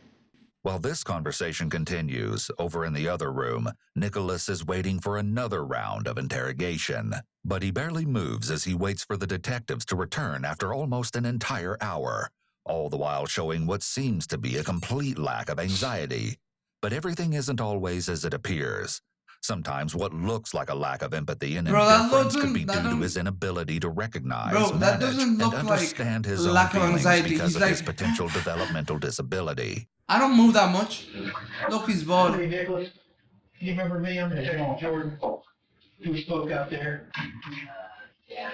While this conversation continues, over in the other room, Nicholas is waiting for another round of interrogation. But he barely moves as he waits for the detectives to return after almost an entire hour, all the while showing what seems to be a complete lack of anxiety. But everything isn't always as it appears. Sometimes what looks like a lack of empathy and indifference could be due to his inability to recognize, manage, and understand his own feelings because of his potential developmental disability. I don't move that much. Look, he's bald. Hey, Nicholas, you remember me? I'm Detective Jordan. Who spoke out there? Yeah.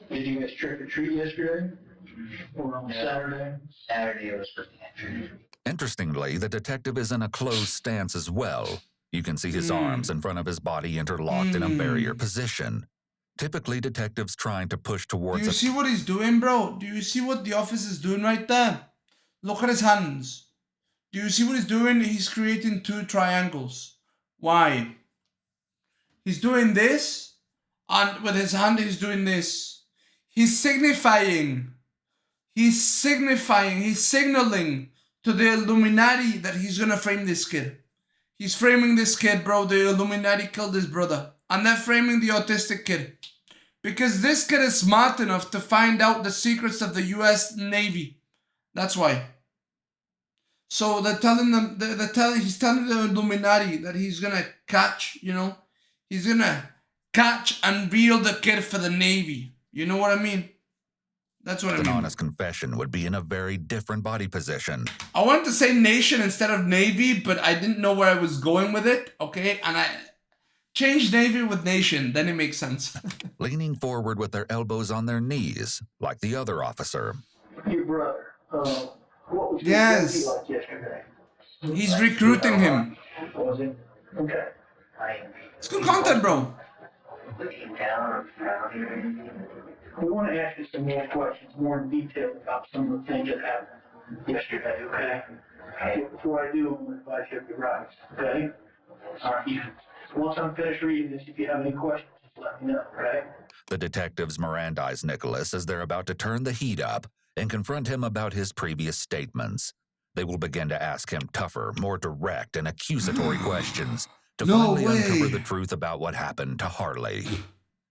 Did you guys trick or treat yesterday? Or on Saturday? Saturday was for pantry. Interestingly, the detective is in a closed stance as well. You can see his arms in front of his body interlocked in a barrier position. Typically, detectives trying to push towards. Do you see what he's doing, bro? Do you see what the officer is doing right there? Look at his hands. Do you see what he's doing? He's creating 2 triangles. Why? He's doing this, and with his hand he's doing this. He's signaling to the Illuminati that he's gonna frame this kid. He's framing this kid, bro. The Illuminati killed his brother. And they're framing the autistic kid. Because this kid is smart enough to find out the secrets of the US Navy. That's why. So they're telling them, he's telling the Illuminati that he's gonna catch, he's gonna catch and reel the kid for the Navy. You know what I mean? That's what I mean. An honest confession would be in a very different body position. I wanted to say nation instead of Navy, but I didn't know where I was going with it, okay? And I changed Navy with nation, then it makes sense. Leaning forward with their elbows on their knees, like the other officer. Your brother, what was yes. like yesterday? He's recruiting him. Was it? Okay. It's good content, bro. Looking down around here. We want to ask you some more questions, more in detail about some of the things that happened yesterday, okay? Before I do, I'm going to invite you up your rights, okay? All right. Once I'm finished reading this, if you have any questions, just let me know, okay? The detectives Mirandize Nicholas as they're about to turn the heat up and confront him about his previous statements. They will begin to ask him tougher, more direct, and accusatory questions to finally uncover the truth about what happened to Harley.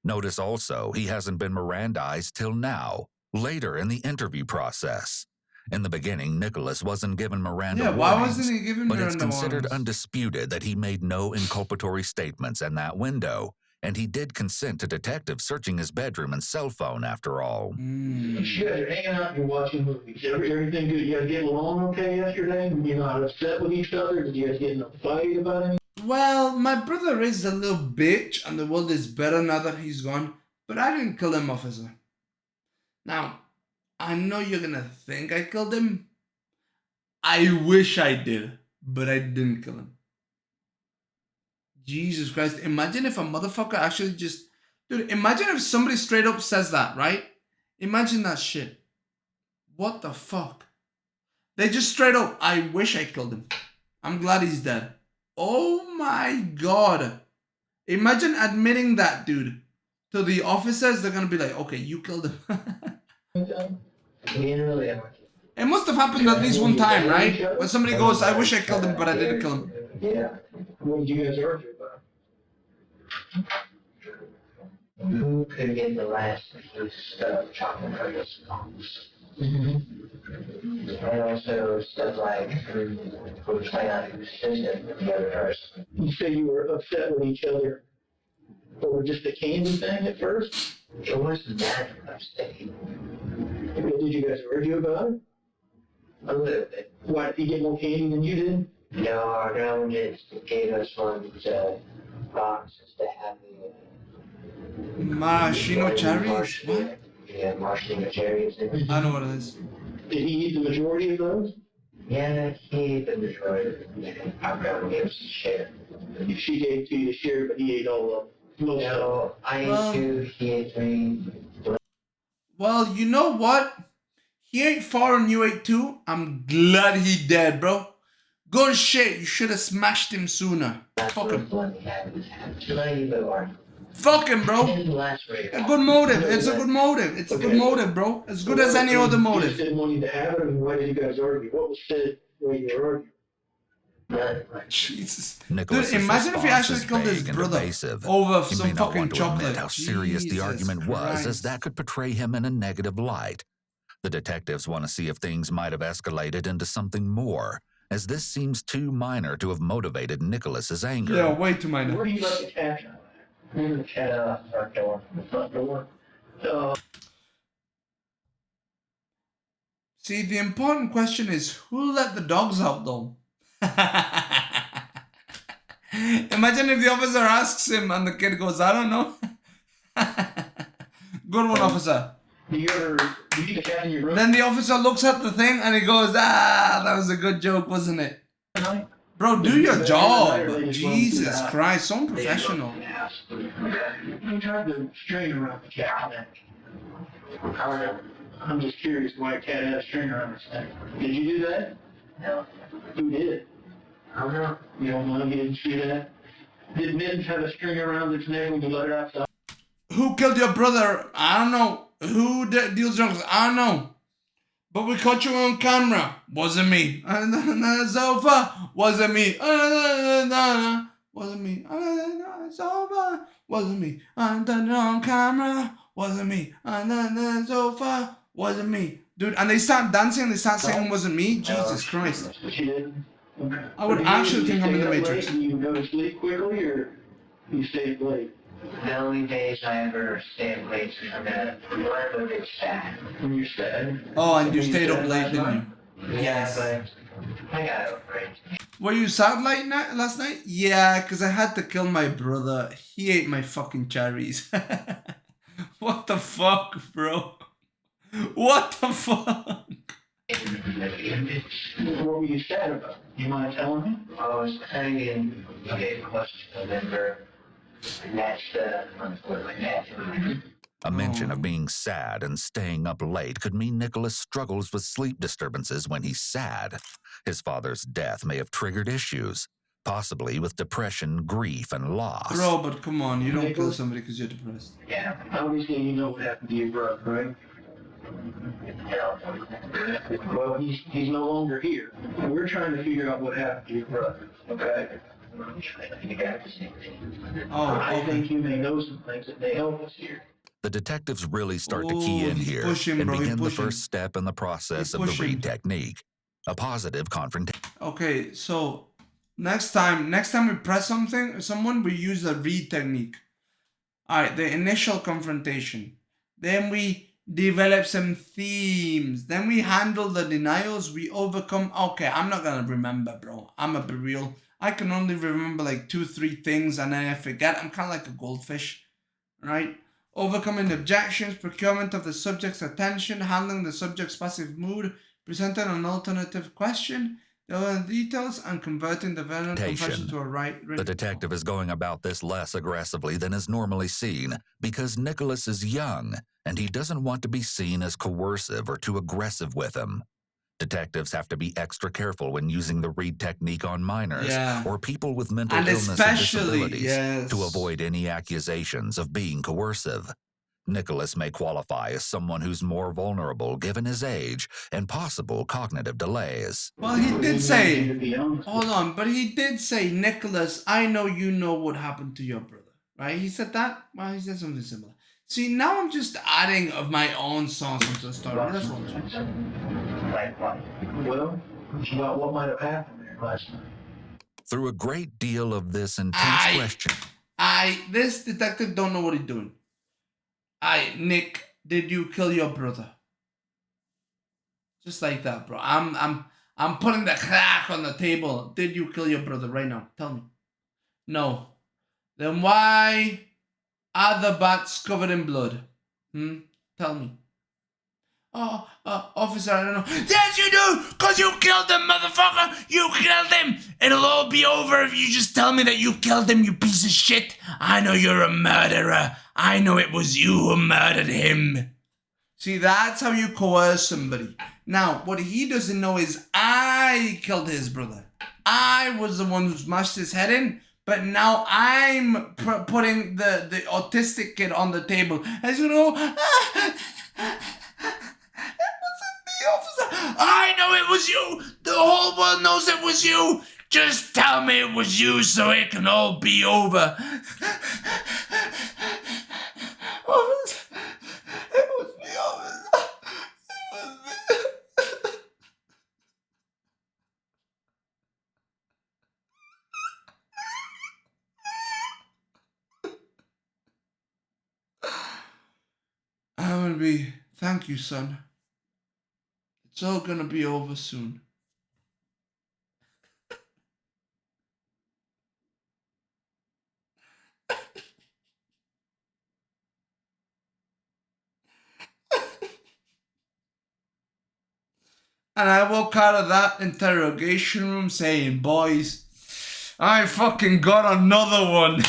Notice also he hasn't been Mirandized till now, later in the interview process. In the beginning, Nicholas wasn't given Miranda warnings, why wasn't he given but Miranda it's considered warnings? undisputed that he made no inculpatory statements in that window, and he did consent to detectives searching his bedroom and cell phone after all. You guys are hanging out, you're watching movies. Everything good? You guys getting along okay yesterday? You're not upset with each other? Did you guys get in a fight about anything? Well, my brother is a little bitch and the world is better now that he's gone, but I didn't kill him, officer. Now, I know you're gonna think I killed him. I wish I did, but I didn't kill him. Jesus Christ, imagine if a motherfucker actually just... Dude, imagine if somebody straight up says that, right? Imagine that shit. What the fuck? They just straight up, I wish I killed him. I'm glad he's dead. Oh my God. Imagine admitting that, dude. To the officers, they're gonna be like, okay, you killed him. It must have happened at least one time, right? When somebody goes, I wish I killed him, but I didn't kill him. Yeah. What did you guys argue about? Who could get the last piece of chocolate from the scones? And also stuff like who would find out who's assistant with the other person. You say you were upset with each other over just the candy thing at first? It wasn't that upsetting. Did you guys argue about it? A little bit. Why, did he get more candy than you did? No, our ground just gave us one boxes to have the Maraschino cherries? What? Yeah, maraschino cherries. I know what it is. Did he eat the majority of those? Yeah, he ate the majority of them. Our ground gave us a share. She gave to you a share, but he ate all of them. No, I ate 2, he ate 3. Well, you know what? He ate 4 and you ate 2. I'm glad he dead, bro. Good shit. You should have smashed him sooner. Fuck him. Fuck him, bro. A good motive. It's a good motive. It's a good motive, bro. As good as any other motive. You didn't want him to have it, I mean, why did you guys argue? What was said when you were arguing? Jesus. Nicholas's Dude, imagine if he response actually is killed his vague and brother evasive. over He some may not fucking want to chocolate. admit how serious the Jesus argument was, as Christ. that could portray him in a negative light. The detectives want to see if things might have escalated into something more, as this seems too minor to have motivated Nicholas's anger. Yeah, way too minor. Where do you let the cat out? Where's the cat out? Front door. The front door? See, the important question is, who let the dogs out, though? Imagine if the officer asks him and the kid goes, I don't know. Good one, officer. Do you get the cat in your room? Then the officer looks at the thing and he goes, "Ah, that was a good joke, wasn't it?" Bro, do your job. Jesus Christ, so unprofessional. You tried to string around the cat neck. I'm just curious why a cat had a string around its neck. Did you do that? No. Who did? I don't know. You don't know? You didn't see that? Did Mittens have a string around its neck when you let her outside? Who killed your brother? I don't know. Who deals drugs? I don't know. But we caught you on camera. Wasn't me. And the sofa. Wasn't me. Wasn't me. Sofa. Wasn't me. And then on camera. Wasn't me. And then the sofa. Wasn't me. Dude, and they start dancing. They start singing. Wasn't me. Jesus Christ. I would actually think I'm in the Matrix. Do you go to sleep quickly or you stay late? The only days I ever stay up late is when it's sad. When you're sad? Oh, and you stayed up late, didn't you? Yeah, but I got over it. Were you sad last night? Yeah, because I had to kill my brother. He ate my fucking cherries. What the fuck, bro? What the fuck? What were you sad about? You mind telling me? I was cutting in a clutch November. And that's A mention of being sad and staying up late could mean Nicholas struggles with sleep disturbances when he's sad. His father's death may have triggered issues, possibly with depression, grief, and loss. Bro, but come on, you don't kill somebody because you're depressed. Yeah, obviously you know what happened to your brother, right? Well, he's no longer here. We're trying to figure out what happened to your brother, okay? I think you may know some things that may help us here. The detectives really start to key in here and begin the first step in the process of the read technique, a positive confrontation. Okay, so next time we press someone, we use the read technique. All right, the initial confrontation. Then we develop some themes. Then we handle the denials. We overcome. Okay, I'm not gonna remember, bro. I'm gonna be real. I can only remember like 2-3 things and then I forget. I'm kind of like a goldfish, right? Overcoming objections, procurement of the subject's attention, handling the subject's passive mood, presenting an alternative question, the details, and converting the violent confession to a right. The detective is going about this less aggressively than is normally seen because Nicholas is young and he doesn't want to be seen as coercive or too aggressive with him. Detectives have to be extra careful when using the read technique on minors or people with mental illness and disabilities to avoid any accusations of being coercive. Nicholas may qualify as someone who's more vulnerable given his age and possible cognitive delays. Well, he did say, hold on, but he did say, Nicholas, I know you know what happened to your brother, right? He said that? Well, he said something similar. See, now I'm just adding of my own sauce into the story. That's what I'm Well, about what might have happened there last night. Through a great deal of this intense question. This detective don't know what he's doing. Nick, did you kill your brother? Just like that, bro. I'm putting the crack on the table. Did you kill your brother right now? Tell me. No. Then why are the bats covered in blood? Tell me. Oh, officer, I don't know. Yes, you do! Because you killed him, motherfucker! You killed him! It'll all be over if you just tell me that you killed him, you piece of shit! I know you're a murderer. I know it was you who murdered him. See, that's how you coerce somebody. Now, what he doesn't know is I killed his brother. I was the one who smashed his head in, but now I'm putting the autistic kid on the table. And he's gonna go, I know it was you! The whole world knows it was you! Just tell me it was you so it can all be over. It was me, officer. It was me. I'm gonna be, thank you, son. It's all gonna be over soon. And I walk out of that interrogation room saying, boys, I fucking got another one.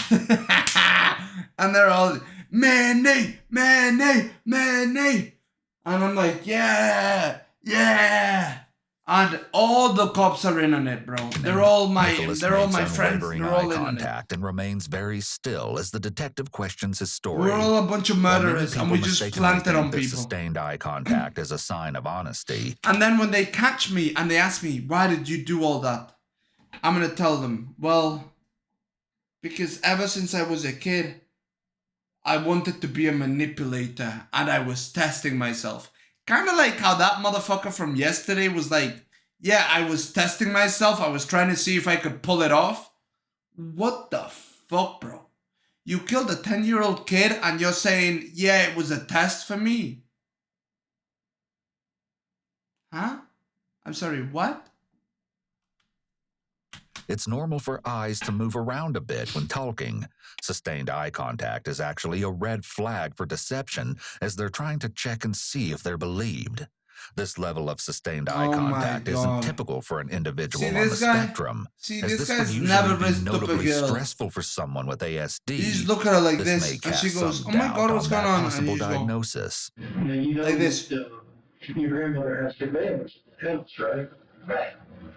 And they're all, Manny. And I'm like, yeah. And all the cops are in on it, bro. They're all my friends. They're all in on it. And remains very still as the detective questions his story. We're all a bunch of murderers, and we just planted on people. Sustained eye contact as a sign of honesty. And then when they catch me and they ask me, why did you do all that? I'm going to tell them, well, because ever since I was a kid, I wanted to be a manipulator and I was testing myself. Kind of like how that motherfucker from yesterday was like, yeah, I was testing myself. I was trying to see if I could pull it off. What the fuck, bro? You killed a 10-year-old kid and you're saying, yeah, it was a test for me. Huh? I'm sorry, what? It's normal for eyes to move around a bit when talking. Sustained eye contact is actually a red flag for deception, as they're trying to check and see if they're believed. This level of sustained eye contact isn't typical for an individual on the spectrum. This guy's never raised up a girl. Stressful for someone with ASD. He's looking at her like this, and she goes, "Oh my God, what's going on?" Possible diagnosis. You know like this. Your grandmother has surveillance, right? Right.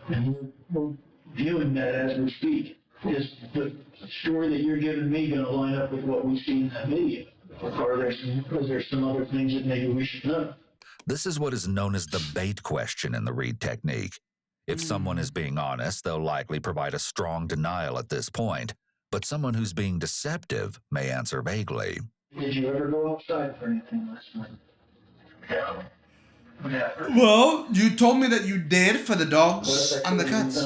And we're viewing that as we speak. Is the story that you're giving me going to line up with what we see in that video? Or is there some other things that maybe we should know? This is what is known as the bait question in the Reed technique. If someone is being honest, they'll likely provide a strong denial at this point, but someone who's being deceptive may answer vaguely. Did you ever go outside for anything last night? No. Never. Well, you told me that you did for the dogs and the cats.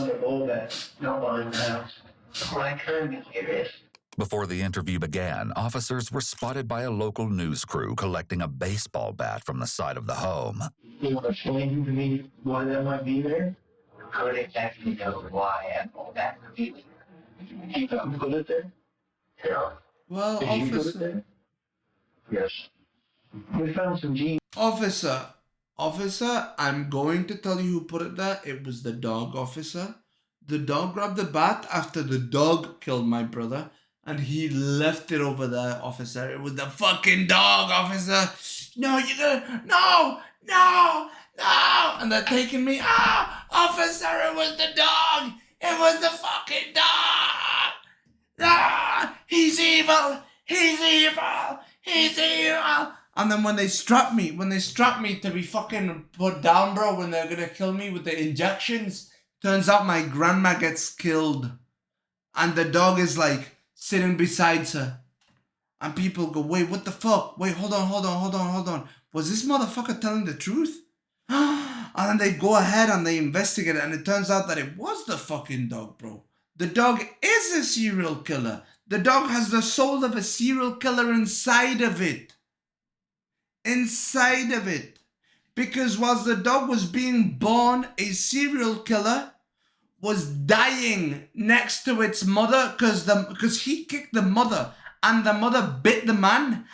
No one in the house. Why can't you hear it? Before the interview began, officers were spotted by a local news crew collecting a baseball bat from the side of the home. You want to explain to me why that might be there? I don't exactly know why I pulled that completely. You don't put it there? No. Well, Did you put it there? Yes. We found some jeans. Officer, I'm going to tell you who put it there. It was the dog, officer. The dog grabbed the bat after the dog killed my brother, and he left it over there, officer. It was the fucking dog, officer. No, you gotta, no. And they're taking me, officer, it was the dog. It was the fucking dog. He's evil. And then when they strap me to be fucking put down, bro, when they're gonna kill me with the injections, turns out my grandma gets killed. And the dog is like sitting beside her. And people go, wait, what the fuck? Wait, hold on. Was this motherfucker telling the truth? And then they go ahead and they investigate it, and it turns out that it was the fucking dog, bro. The dog is a serial killer. The dog has the soul of a serial killer inside of it. Because whilst the dog was being born, a serial killer was dying next to its mother because he kicked the mother and the mother bit the man.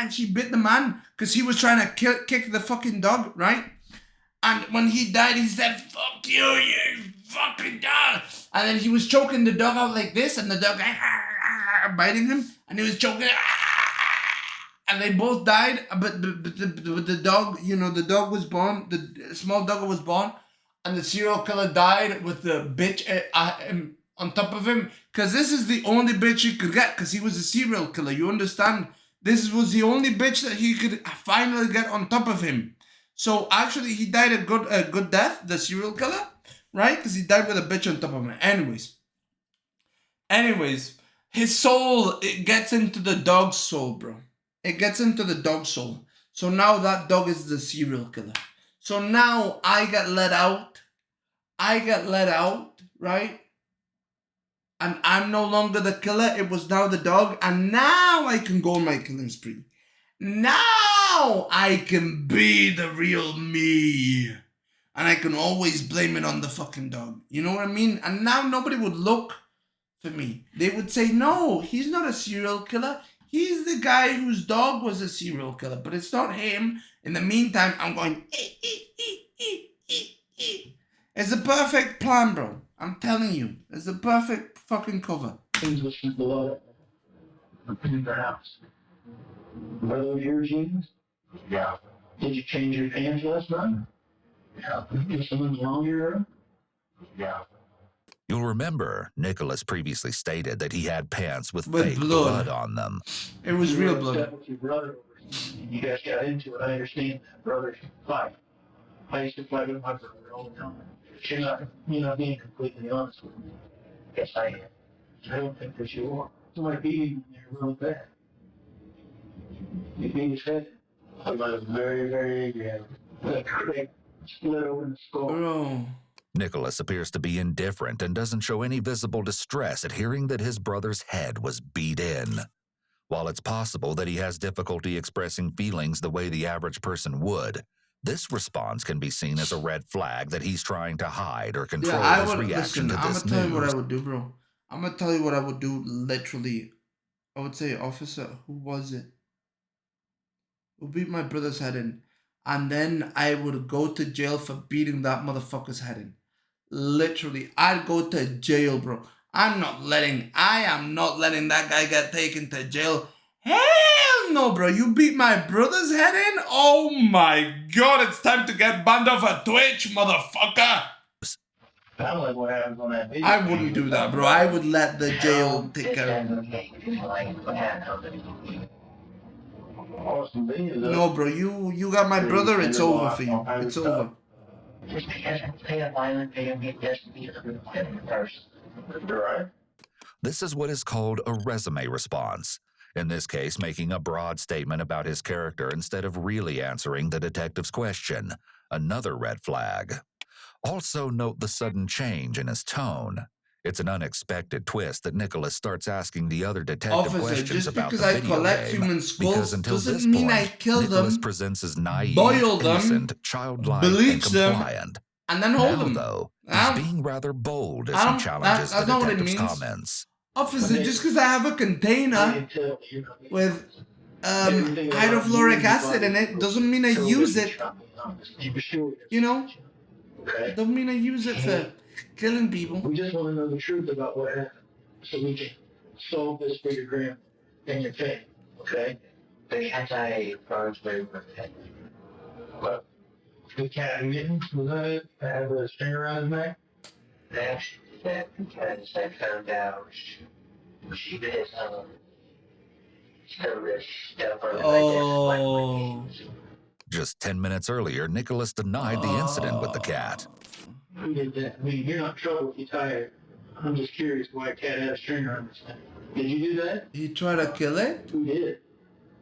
And she bit the man because he was trying to kick the fucking dog, right? And when he died, he said, "Fuck you, you fucking dog." And then he was choking the dog out like this, and the dog biting him, and he was choking. And they both died, but the dog, the dog was born, the small dog was born, and the serial killer died with the bitch on top of him, because this is the only bitch he could get, because he was a serial killer, you understand? This was the only bitch that he could finally get on top of him. So actually, he died a good death, the serial killer, right? Because he died with a bitch on top of him. Anyways, his soul, it gets into the dog's soul, bro. It gets into the dog's soul. So now that dog is the serial killer. So now I get let out, right? And I'm no longer the killer. It was now the dog. And now I can go on my killing spree. Now I can be the real me. And I can always blame it on the fucking dog. You know what I mean? And now nobody would look for me. They would say, no, he's not a serial killer. He's the guy whose dog was a serial killer, but it's not him. In the meantime, I'm going, It's a perfect plan, bro. I'm telling you. It's a perfect fucking cover. Things with some blood in the house. Were those your jeans? Yeah. Did you change your pants last night? Yeah. Did someone belong to your room? Yeah. You'll remember Nicholas previously stated that he had pants with fake blood on them. It was real blood. With your brother, you guys got into it. I understand that. Brothers fight. I used to fight with my brother all the time. You're not being completely honest with me. Yes, I am. I don't think that you are. Somebody beat him there real bad. He beat his head. I was very, very angry at him. That crack split open the skull. Bro. Nicholas appears to be indifferent and doesn't show any visible distress at hearing that his brother's head was beat in. While it's possible that he has difficulty expressing feelings the way the average person would, this response can be seen as a red flag that he's trying to hide or control his reaction to this I'm gonna tell you what I news. would do, bro. I'm gonna tell you what I would do literally. I would say, officer, who was it? Who beat my brother's head in? And then I would go to jail for beating that motherfucker's head in. Literally, I'd go to jail, bro. I am not letting that guy get taken to jail. Hell no, bro. You beat my brother's head in? Oh my god, it's time to get banned off of Twitch, motherfucker. Kind of like what happens on that video. I wouldn't do that, bro. I would let the jail take care of him. No, bro. You got my brother. It's over for you. It's over. Just because I play a violent video game doesn't mean I'm a violent person. Right? This is what is called a resume response. In this case, making a broad statement about his character instead of really answering the detective's question. Another red flag. Also note the sudden change in his tone. It's an unexpected twist that Nicholas starts asking the other detective questions just about because the I video collect game, human skulls because until doesn't this mean point, I kill Nicholas them, presents as naive, boil them, innocent, childlike, bleach and them, compliant. and then hold Now, them. though, he's being rather bold as he challenges the that's not what it detective's means. comments. Officer, just because I have a container with hydrofluoric acid in it doesn't mean I use it. You know? Doesn't mean I use it for killing people. We just want to know the truth about what happened so we can solve this for your grandma and your family, okay? The anti-frogs were protected. But the cat and mittens, was that it? That had a string around his neck? That's because I found out she did some of this stuff on Oh. Just 10 minutes earlier, Nicholas denied the incident with the cat. Who did that? I mean, you're not in trouble if you tie it. I'm just curious why a cat had a string around his neck. Did you do that? He tried to kill it? Who did?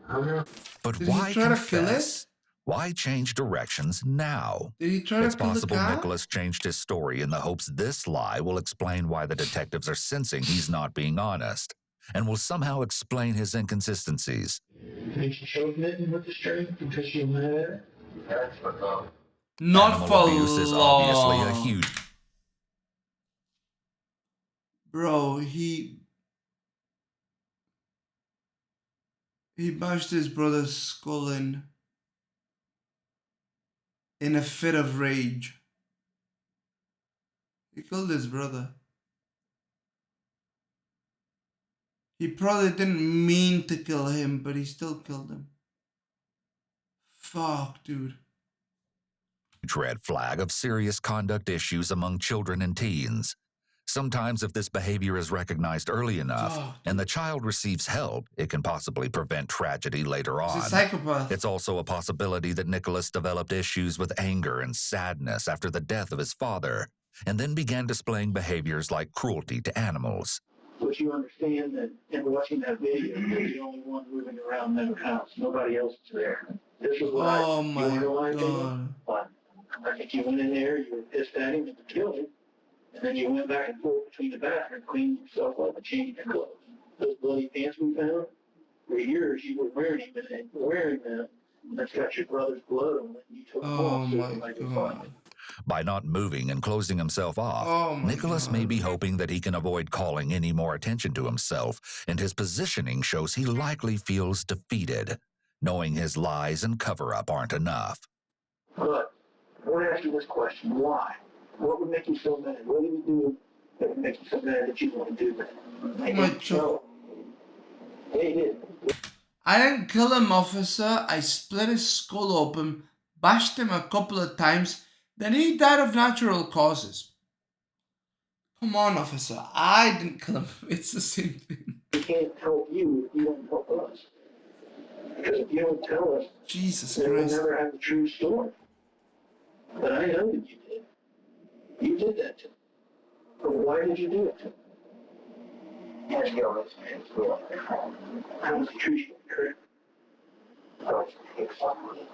I don't know. But Did why he try to confess? kill it? Why change directions now? Did he try to It's kill the possible cat? Nicholas changed his story in the hopes this lie will explain why the detectives are sensing he's not being honest, and will somehow explain his inconsistencies. You think she choked Mitten with the string because she was mad at it? That's for long. Not Animal for abuse is long. obviously a huge... Bro, he bashed his brother's skull in a fit of rage. He killed his brother. He probably didn't mean to kill him, but he still killed him. Fuck, dude. red flag of serious conduct issues among children and teens. Sometimes if this behavior is recognized early enough and the child receives help, it can possibly prevent tragedy later on. He's a psychopath. It's also a possibility that Nicholas developed issues with anger and sadness after the death of his father, and then began displaying behaviors like cruelty to animals. But you understand that in watching that video, you're the only one moving around that house. Nobody else is there. This is what Oh my god. What? I think you went in there, you were pissed at him and killed him, and then you went back and forth between the bathroom, cleaned yourself up and changed your clothes. Those bloody pants we found, for years you were wearing them, and that's got your brother's blood on it. You took them off, so Oh my god. By not moving and closing himself off, Oh my Nicholas God. may be hoping that he can avoid calling any more attention to himself, and his positioning shows he likely feels defeated, knowing his lies and cover-up aren't enough. But I want to ask you this question. Why? What would make you so mad? What did he do that would make you so mad that you want to do that? Yeah, he did. I didn't kill him, officer. I split his skull open, bashed him a couple of times, then he died of natural causes. Come on, officer. I didn't kill him. It's the same thing. We can't help you if you don't help us. Because if you don't tell us, Jesus then Christ. we'll never have the true story. But I know that you did. You did that to him. But why did you do it to him? Yes, he always makes me like that. How does he treat you, correct? How does he pick something?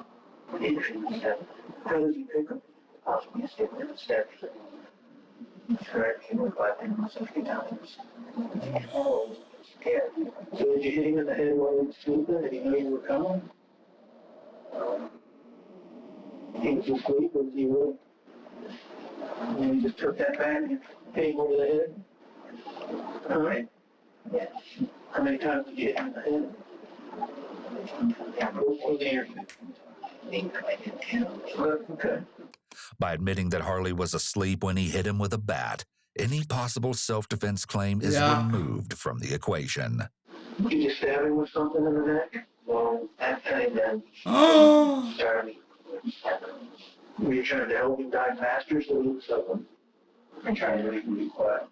How does he pick him? Possibly sitting in the steps. Correct, he would like him 60 times. Oh, scared. So did you hit him in the head while he was sleeping? Did he know you were coming? He was asleep, or was he awake? And you just took that back and hit him over the head? All right. Yes. How many times did you hit him in the head? Okay. By admitting that Harley was asleep when he hit him with a bat, any possible self-defense claim is removed from the equation. Did you stab him with something in the neck? Well, that kind of started. Were you trying to help him die faster so he would suffer? I'm trying to make him be quiet.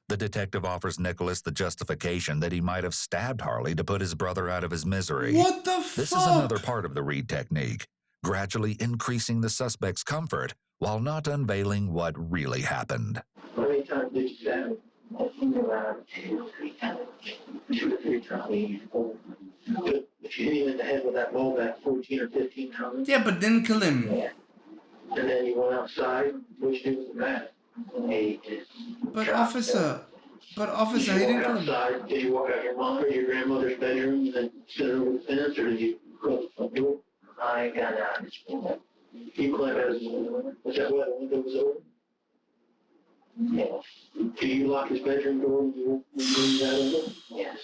The detective offers Nicholas the justification that he might have stabbed Harley to put his brother out of his misery. What the fuck? This is another part of the Reed technique, gradually increasing the suspect's comfort while not unveiling what really happened. How many times did you stab him? I think around 2 or 3 times. 2 or 3 times. But you hit him in the head with that ball bat 14 or 15 times? Yeah, but didn't kill him. Yeah. And then you went outside. What did you do with the bat? But officer, he didn't kill him. Outside, did you walk out your mom or your grandmother's bedroom and then sit over the fence, or did you close the front door? I got out his window. You climbed out his window? Was that why the window was open? Yes. Did you lock his bedroom door when you moved out of it? Yes.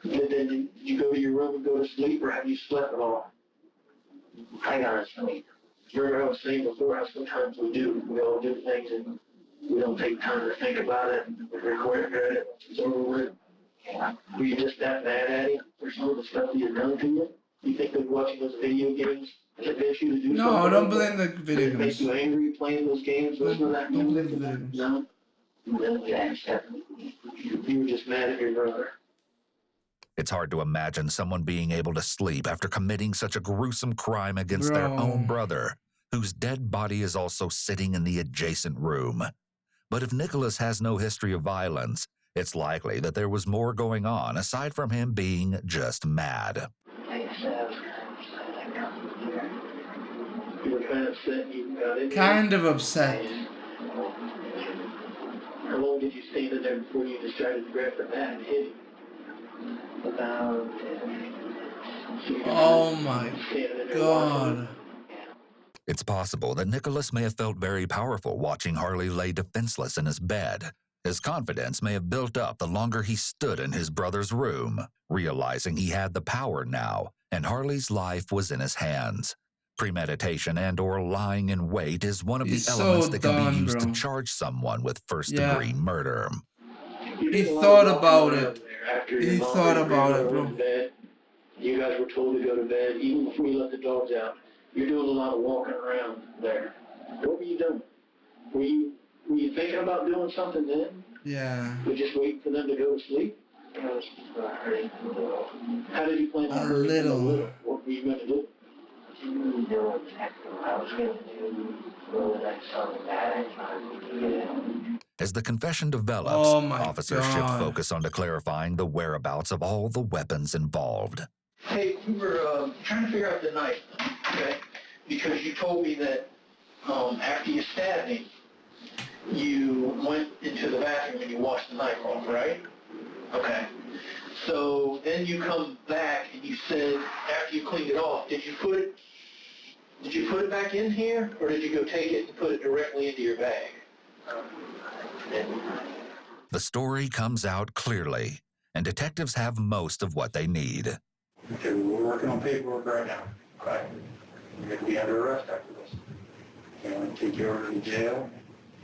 Then did you go to your room and go to sleep, or have you slept at all? I got to sleep. Remember I was saying before how sometimes we all do things and we don't take time to think about it, we regret it, it's over with. Yeah. Were you just that mad at him for some of the stuff he had done to you? You think that watching those video games convinced you to do something? No, don't blame the video games. Did it make you angry playing those games? Don't blame the video games. No? You were just mad at your brother. It's hard to imagine someone being able to sleep after committing such a gruesome crime against their own brother, whose dead body is also sitting in the adjacent room. But if Nicholas has no history of violence, it's likely that there was more going on aside from him being just mad. You were kind of upset you got in. Kind of upset. How long did you stand in there before you decided to grab the bat and hit him? About... Oh my God. It's possible that Nicholas may have felt very powerful watching Harley lay defenseless in his bed. His confidence may have built up the longer he stood in his brother's room, realizing he had the power now, and Harley's life was in his hands. Premeditation and/or lying in wait is one of the elements that can be used to charge someone with first-degree murder. He thought about it. He thought about it, bro. You guys were told to go to bed even before you let the dogs out. You're doing a lot of walking around there. What were you doing? Were you thinking about doing something then? Yeah. We're just waiting for them to go to sleep? How did you plan to hurt them a little? What were you going to do? I was going to do As the confession develops, officers shift focus onto clarifying the whereabouts of all the weapons involved. Hey, we were trying to figure out the knife, okay? Because you told me that after you stabbed him, you went into the bathroom and you washed the knife off, right? Okay. So then you come back and you said after you cleaned it off, did you put it Did you put it back in here, or did you go take it and put it directly into your bag? The story comes out clearly, and detectives have most of what they need. Okay, we're working on paperwork right now. Okay? You're going to be under arrest after this. We're going to take you over to the jail,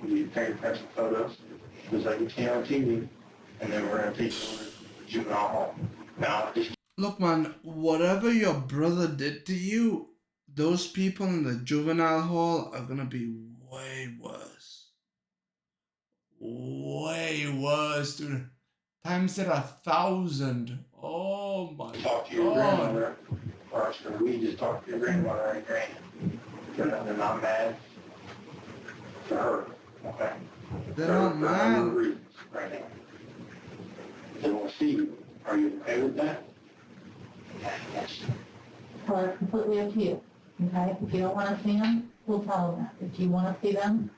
give you fingerprints and photos, just like you can on TV, and then we're going to take you over to the juvenile home. Now, just Look, man, whatever your brother did to you, those people in the juvenile hall are gonna be way worse. Way worse, dude. Times it 1,000. Oh my talk to your god. grandmother, or should we just talk to your grandmother and granny? They're not mad for her, okay? They're not for mad. her reasons right now. They want to see you. Are you okay with that? Yes. Well, it's completely up to you, okay? If you don't want to see them, we'll tell them that. If you want to see them,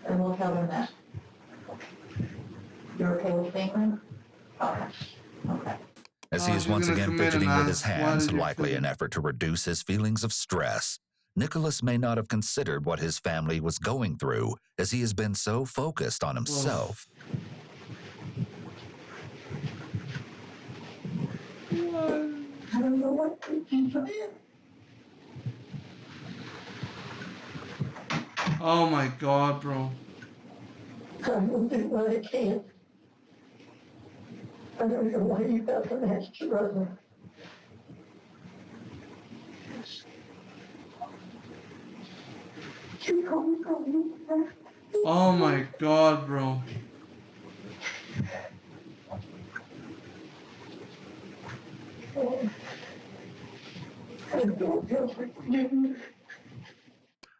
then we'll tell them that. You're okay with seeing them? Okay. Okay. As he is she's once gonna again come in and fidgeting with his ask, "Why hands, did you likely kill an me?" effort to reduce his feelings of stress, Nicholas may not have considered what his family was going through, as he has been so focused on himself. I don't know what to do for you. Oh my god, bro. I will do what I can. I don't know why you felt an extra brother. Oh my god, bro.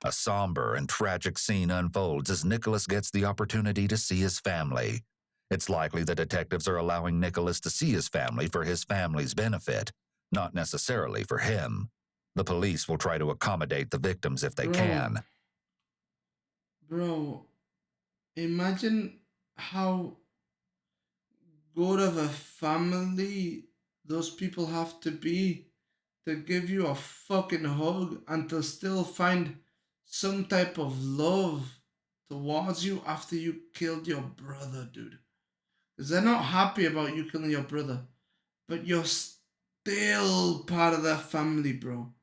A somber and tragic scene unfolds as Nicholas gets the opportunity to see his family. It's likely the detectives are allowing Nicholas to see his family for his family's benefit, not necessarily for him. The police will try to accommodate the victims if they can. Bro, imagine how good of a family those people have to be to give you a fucking hug and to still find some type of love towards you after you killed your brother, dude. Because they're not happy about you killing your brother, but you're still part of their family, bro.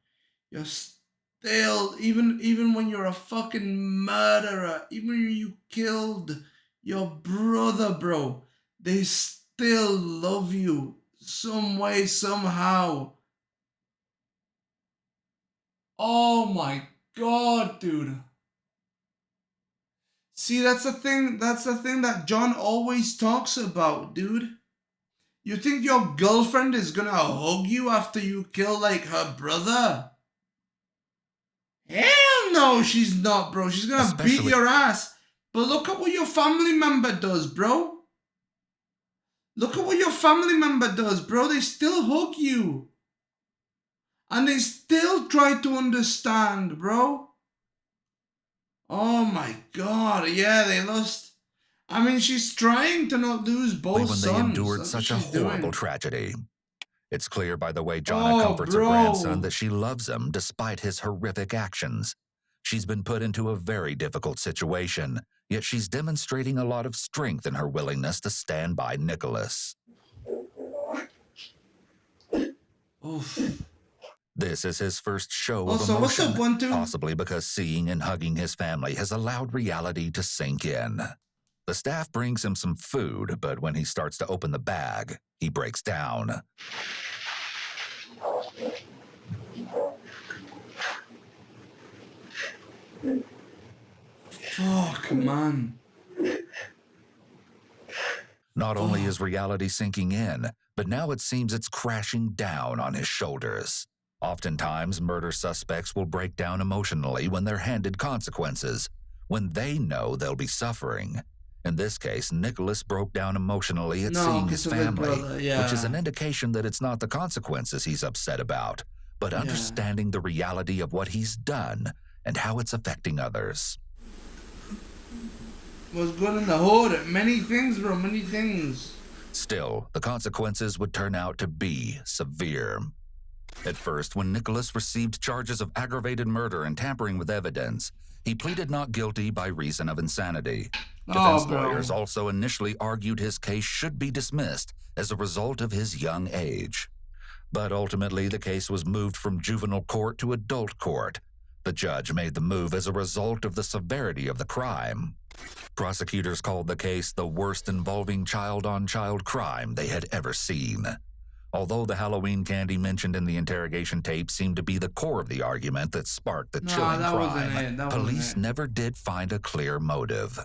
You're still, even when you're a fucking murderer, even when you killed your brother, bro, they still love you some way, somehow. Oh my god, dude. See, that's the thing that John always talks about, dude. You think your girlfriend is gonna hug you after you kill, like, her brother? Hell no, she's not, bro. She's gonna beat your ass. But look at what your family member does, bro. Look at what your family member does, bro. They still hug you. And they still try to understand, bro. Oh my god, yeah, they lost. I mean, she's trying to not lose both sons. When they endured such a horrible tragedy. It's clear by the way Jonna comforts her grandson that she loves him despite his horrific actions. She's been put into a very difficult situation, yet she's demonstrating a lot of strength in her willingness to stand by Nicholas. Oof. This is his first show of emotion, possibly because seeing and hugging his family has allowed reality to sink in. The staff brings him some food, but when he starts to open the bag, he breaks down. Fuck, man. Not only is reality sinking in, but now it seems it's crashing down on his shoulders. Oftentimes, murder suspects will break down emotionally when they're handed consequences, when they know they'll be suffering. In this case, Nicholas broke down emotionally at seeing his family, which is an indication that it's not the consequences he's upset about, but understanding the reality of what he's done and how it's affecting others. Was good in the hood. Many things, bro, many things. Still, the consequences would turn out to be severe. At first, when Nicholas received charges of aggravated murder and tampering with evidence, he pleaded not guilty by reason of insanity. Defense lawyers also initially argued his case should be dismissed as a result of his young age. But ultimately, the case was moved from juvenile court to adult court. The judge made the move as a result of the severity of the crime. Prosecutors called the case the worst involving child-on-child crime they had ever seen. Although the Halloween candy mentioned in the interrogation tape seemed to be the core of the argument that sparked the chilling crime, police never did find a clear motive.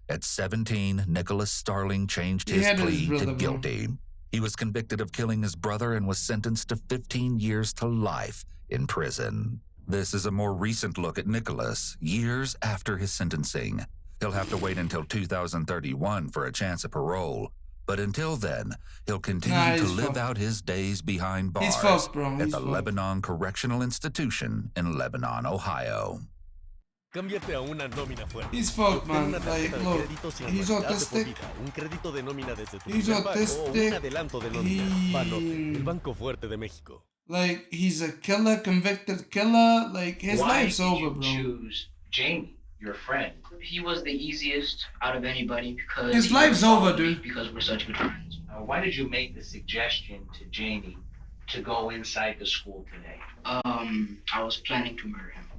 At 17, Nicholas Starling changed his plea to guilty. He was convicted of killing his brother and was sentenced to 15 years to life in prison. This is a more recent look at Nicholas, years after his sentencing. He'll have to wait until 2031 for a chance at parole. But until then, he'll continue to live out his days behind bars at the Lebanon Correctional Institution in Lebanon, Ohio. He's fucked, man. Like, look, he's autistic. He's autistic. Like, he's a killer, convicted killer. Like, his life's over, bro. Why did you choose Jamie, your friend? He was the easiest out of anybody because his life's over, dude. Because we're such good friends. Why did you make the suggestion to Jamie to go inside the school today? I was planning to murder him.